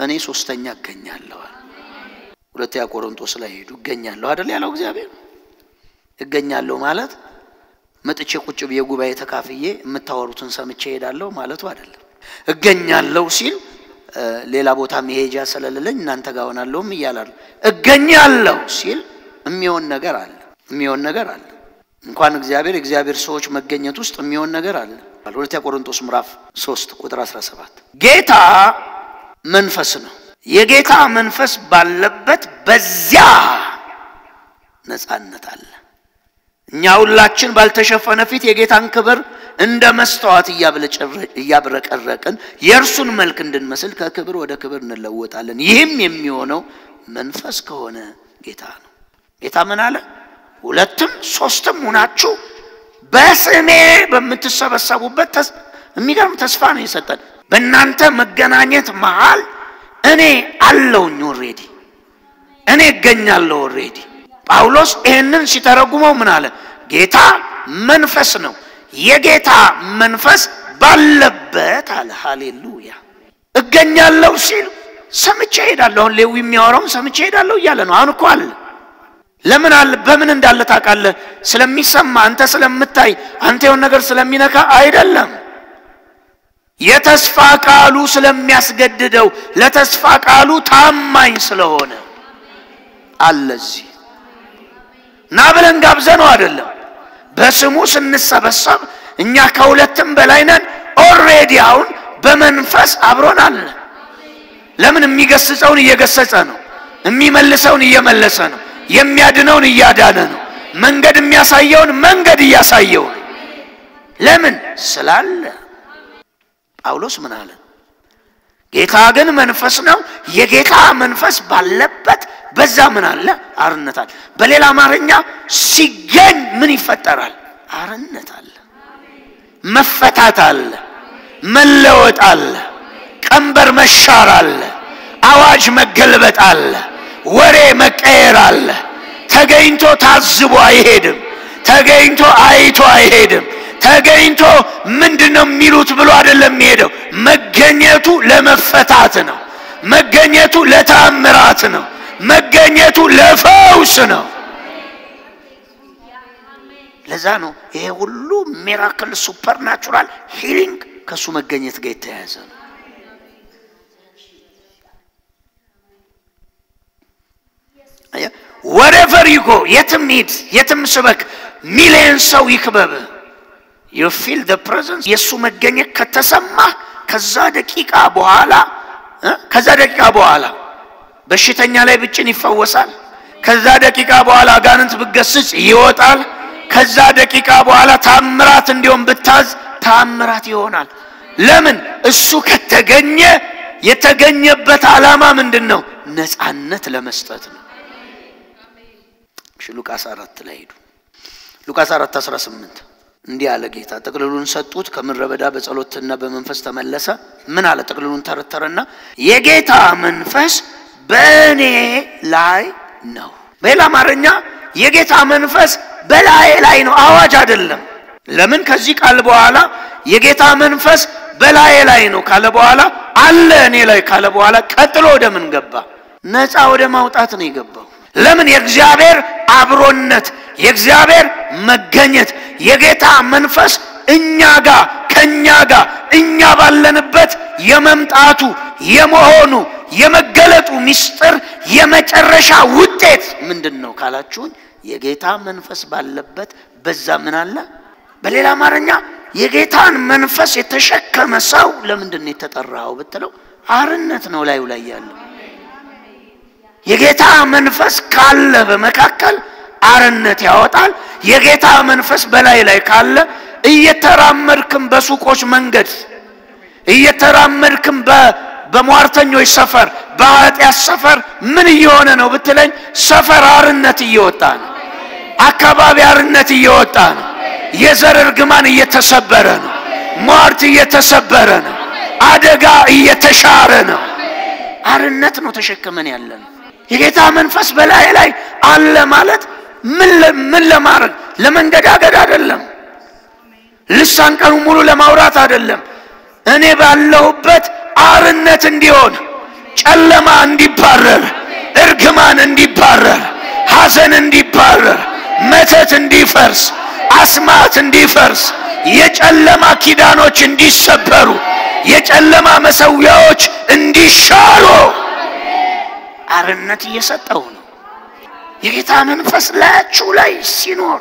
እኔ ሶስተኛ እገኛለሁ ሁለተኛ ቆሮንቶስ ላይ ሄዱ እገኛለሁ አይደል ያለው እግዚአብሔር እገኛለሁ ማለት መጥቼ ቁጭ ብዬ ጉባኤ ተካፍዬ የምታወሩትን ሰምቼ ሄዳለሁ ማለቱ አይደለም እገኛለሁ ሲል ሌላ ቦታ መሄጃ ስለሌለኝ እናንተ ጋር ሆናለሁም ይያላል እገኛለሁ ሲል የሚሆን ነገር አለ እንኳን እግዚአብሔር ሰዎች መገኘት ውስጥ የሚሆን ነገር አለ ሁለተኛ ቆሮንቶስ ምዕራፍ 3 ቁጥር 17 ጌታ መንፈስ ነው የጌታ መንፈስ ባለበት በዚያ ነፃነት አለ እኛ ሁላችን ባልተሸፈነ ፊት የጌታን ክብር እንደ መስተዋት እያብረቀረቅን የእርሱን መልክ እንድንመስል ከክብር ወደ ክብር እንለወጣለን ይህም የሚሆነው መንፈስ ከሆነ ጌታ ነው ጌታ ምን አለ ሁለቱም ሶስትም ሆናችሁ በስሜ በመተሰበሰቡበት የሚገርም ተስፋ ነው የሰጠን በእናንተ መገናኘት መሃል እኔ አለውኝ ኦሬዲ እኔ እገኛለሁ ኦሬዲ ጳውሎስ ይሄንን ሲተረጉመው ምን አለ ጌታ መንፈስ ነው የጌታ መንፈስ ባለበት አለ ሃሌሉያ እገኛለሁ ሲል ሰምቼ ሄዳለሁ ሌዊ የሚያወራው ሰምቼ ሄዳለሁ እያለ ነው አሁን እኮ አለ ለምን አለ በምን እንዳለ ታውቃለህ ስለሚሰማ አንተ ስለምታይ አንተ የሆነ ነገር ስለሚነካ አይደለም የተስፋ ቃሉ ስለሚያስገድደው ለተስፋ ቃሉ ታማኝ ስለሆነ አለዚህ ና ብለን ጋብዘነው አይደለም በስሙ ስንሰበሰብ እኛ ከሁለትም በላይ ነን ኦሬዲ አሁን በመንፈስ አብሮናል ለምን የሚገስጸውን እየገሰጸ ነው የሚመልሰውን እየመለሰ ነው የሚያድነውን እያዳነ ነው መንገድ የሚያሳየውን መንገድ እያሳየው ለምን ስላለ ጳውሎስ ምን አለ ጌታ ግን መንፈስ ነው የጌታ መንፈስ ባለበት በዛ ምን አለ አርነት አለ በሌላ አማርኛ ሲገኝ ምን ይፈጠራል አርነት አለ መፈታት አለ መለወጥ አለ ቀንበር መሻር አለ አዋጅ መገልበጥ አለ ወሬ መቀየር አለ ተገኝቶ ታዝቦ አይሄድም ተገኝቶ አይቶ አይሄድም ተገኝቶ ምንድነው የሚሉት ብሎ አይደለም የሚሄደው መገኘቱ ለመፈታት ነው መገኘቱ ለታምራት ነው መገኘቱ ለፈውስ ነው ለዛ ነው ይሄ ሁሉ ሚራክል ሱፐርናቹራል ሂሊንግ ከሱ መገኘት ጋር የተያያዘ ነው wherever you go የትም ሂድ የትም ስበክ ሚሊዮን ሰው ይክበብ you feel the presence የሱ መገኘት ከተሰማ ከዛ ደቂቃ በኋላ በሽተኛ ላይ ብጭን ይፈወሳል ከዛ ደቂቃ በኋላ አጋንንት ብገስጽ ይወጣል ከዛ ደቂቃ በኋላ ታምራት እንዲሆን ብታዝ ታምራት ይሆናል ለምን እሱ ከተገኘ የተገኘበት ዓላማ ምንድነው ነፃነት ለመስጠት ነው ሉቃስ 4 ላይ ሄዱ ሉቃስ 4:18 እንዲህ አለ ጌታ ጥቅልሉን ሰጡት ከምረበዳ በጸሎትና በመንፈስ ተመለሰ ምን አለ ጥቅልሉን ተረተረና የጌታ መንፈስ በእኔ ላይ ነው በሌላ አማርኛ የጌታ መንፈስ በላይ ነው አዋጅ አይደለም ለምን ከዚህ ቃል በኋላ የጌታ መንፈስ በላይ ላይ ነው ካለ በኋላ አለ እኔ ላይ ካለ በኋላ ቀጥሎ ወደ ምን ገባ ነፃ ወደ ማውጣት ነው የገባው ለምን የእግዚአብሔር አብሮነት የእግዚአብሔር መገኘት የጌታ መንፈስ ከኛ ጋር እኛ ባለንበት የመምጣቱ የመሆኑ የመገለጡ ሚስጥር የመጨረሻ ውጤት ምንድነው ካላችሁ የጌታ መንፈስ ባለበት በዛ ምን አለ በሌላ አማርኛ የጌታን መንፈስ የተሸከመ ሰው ለምንድነው የተጠራው ብትለው አርነት ነው ላይ ያለው የጌታ መንፈስ ካለ በመካከል አርነት ያወጣል የጌታ መንፈስ በላይ ካለ እየተራመድክም በሱቆች መንገድ እየተራመድክም በሟርተኞች ሰፈር በኃጢአት ሰፈር ምን እየሆነ ነው ብትለኝ ሰፈር አርነት እየወጣ ነው አካባቢ አርነት እየወጣ ነው የዘር እርግማን እየተሰበረ ነው ሟርት እየተሰበረ ነው አደጋ እየተሻረ ነው አርነት ነው ተሸክመን ያለን። የጌታ መንፈስ በላይ ላይ አለ ማለት ምን ለማድረግ ለመንገዳገድ አይደለም። ልሳን ቀኑ ሙሉ ለማውራት አይደለም። እኔ ባለሁበት አርነት እንዲሆን፣ ጨለማ እንዲባረር፣ እርግማን እንዲባረር፣ ሐዘን እንዲባረር፣ መተት እንዲፈርስ፣ አስማት እንዲፈርስ፣ የጨለማ ኪዳኖች እንዲሰበሩ፣ የጨለማ መሰዊያዎች እንዲሻሩ አርነት እየሰጠው ነው። የጌታ መንፈስ ላያችሁ ላይ ሲኖር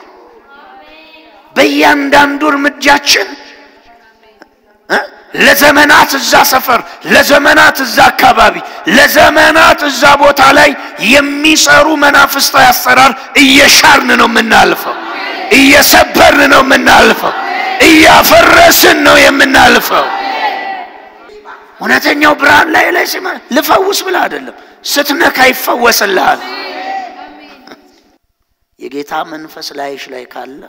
በእያንዳንዱ እርምጃችን ለዘመናት እዛ ሰፈር፣ ለዘመናት እዛ አካባቢ፣ ለዘመናት እዛ ቦታ ላይ የሚሰሩ መናፍስታዊ አሰራር እየሻርን ነው የምናልፈው፣ እየሰበርን ነው የምናልፈው፣ እያፈረስን ነው የምናልፈው። እውነተኛው ብርሃን ላይ ሲመጣ ልፈውስ ብላ አይደለም፣ ስትነካ ይፈወስልሃል። የጌታ መንፈስ ላይሽ ላይ ካለ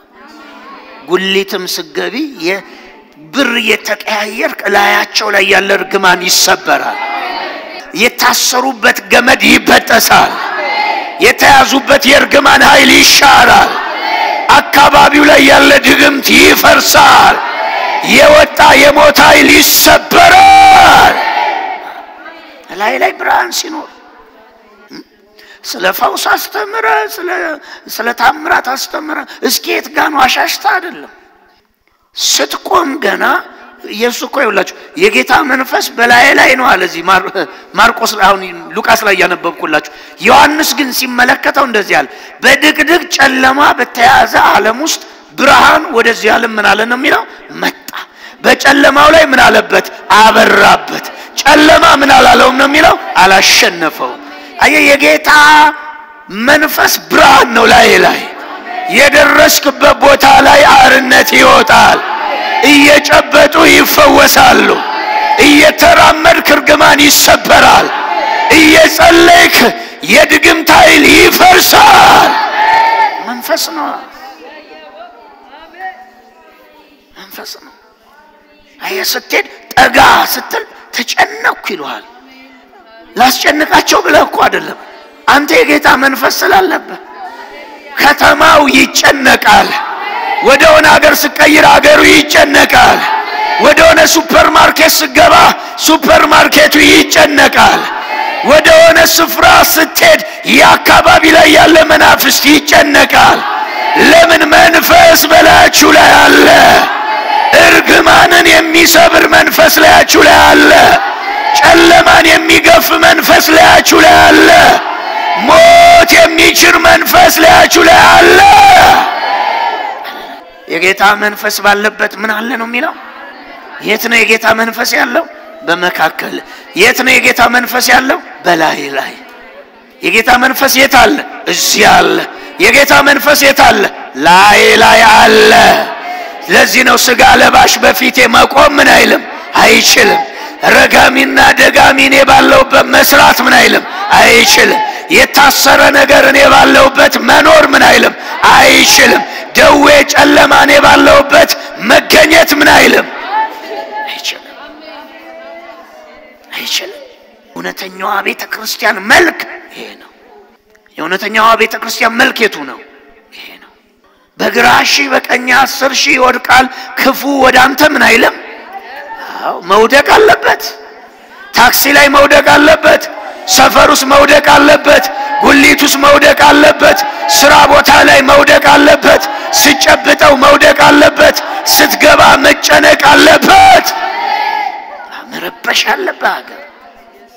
ጉሊትም ስገቢ የብር የተቀያየር ላያቸው ላይ ያለ እርግማን ይሰበራል። የታሰሩበት ገመድ ይበጠሳል። የተያዙበት የእርግማን ኃይል ይሻራል። አካባቢው ላይ ያለ ድግምት ይፈርሳል። የወጣ የሞት ኃይል ይሰበራል። ላይ ብርሃን ሲኖር ስለ ፈውስ አስተምረ፣ ስለ ታምራት አስተምረ እስኪት ጋር አሻሽታ አይደለም። ስትቆም ገና ኢየሱስ እኮ ይውላችሁ የጌታ መንፈስ በላይ ላይ ነው አለ። እዚህ ማርቆስ አሁን ሉቃስ ላይ ያነበብኩላችሁ። ዮሐንስ ግን ሲመለከተው እንደዚህ አለ፣ በድቅድቅ ጨለማ በተያዘ ዓለም ውስጥ ብርሃን ወደዚህ ዓለም ምን አለ ነው የሚለው መጣ። በጨለማው ላይ ምን አለበት አበራበት። ጨለማ ምን አላለውም ነው የሚለው አላሸነፈው። አየ የጌታ መንፈስ ብርሃን ነው ላይ የደረስክበት ቦታ ላይ አርነት ይወጣል። እየጨበጡ ይፈወሳሉ። እየተራመድክ እርግማን ይሰበራል። እየጸለይክ የድግምት ኃይል ይፈርሳል። መንፈስ ነው። አየ ስትሄድ ጠጋ ስትል ተጨነቅኩ ይሉሃል። ላስጨንቃቸው ብለህ እኮ አይደለም፣ አንተ የጌታ መንፈስ ስላለበት ከተማው ይጨነቃል። ወደሆነ ሀገር ስቀይር ሀገሩ ይጨነቃል። ወደሆነ ሱፐርማርኬት ስገባ ሱፐርማርኬቱ ይጨነቃል። ወደሆነ ስፍራ ስትሄድ የአካባቢ ላይ ያለ መናፍስት ይጨነቃል። ለምን? መንፈስ በላያችሁ ላይ አለ። እርግማንን የሚሰብር መንፈስ ላያችሁ ላይ አለ። ጨለማን የሚገፍ መንፈስ ላያችሁ ላይ አለ። ሞት የሚችር መንፈስ ላያችሁ ላይ አለ። የጌታ መንፈስ ባለበት ምን አለ ነው የሚለው? የት ነው የጌታ መንፈስ ያለው? በመካከል። የት ነው የጌታ መንፈስ ያለው? በላይ ላይ። የጌታ መንፈስ የት አለ? እዚህ አለ። የጌታ መንፈስ የት አለ? ላይ አለ። ለዚህ ነው ስጋ ለባሽ በፊቴ መቆም ምን አይልም አይችልም። ረጋሚና ደጋሚኔ ባለውበት መስራት ምን አይልም አይችልም። የታሰረ ነገር እኔ ባለውበት መኖር ምን አይልም አይችልም። ደዌ ጨለማ እኔ ባለውበት መገኘት ምን አይልም አይችልም። እውነተኛዋ ቤተ ክርስቲያን መልክ ይሄ ነው። የእውነተኛዋ ቤተ ክርስቲያን መልክ የቱ ነው? ይሄ ነው። በግራሺ በቀኛ 10,000 ይወድቃል፣ ክፉ ወደ አንተ ምን አይልም። መውደቅ አለበት። ታክሲ ላይ መውደቅ አለበት። ሰፈሩስ መውደቅ አለበት። ጉሊቱስ መውደቅ አለበት። ስራ ቦታ ላይ መውደቅ አለበት። ስጨብጠው መውደቅ አለበት። ስትገባ መጨነቅ አለበት። መረበሽ አለበት ሀገር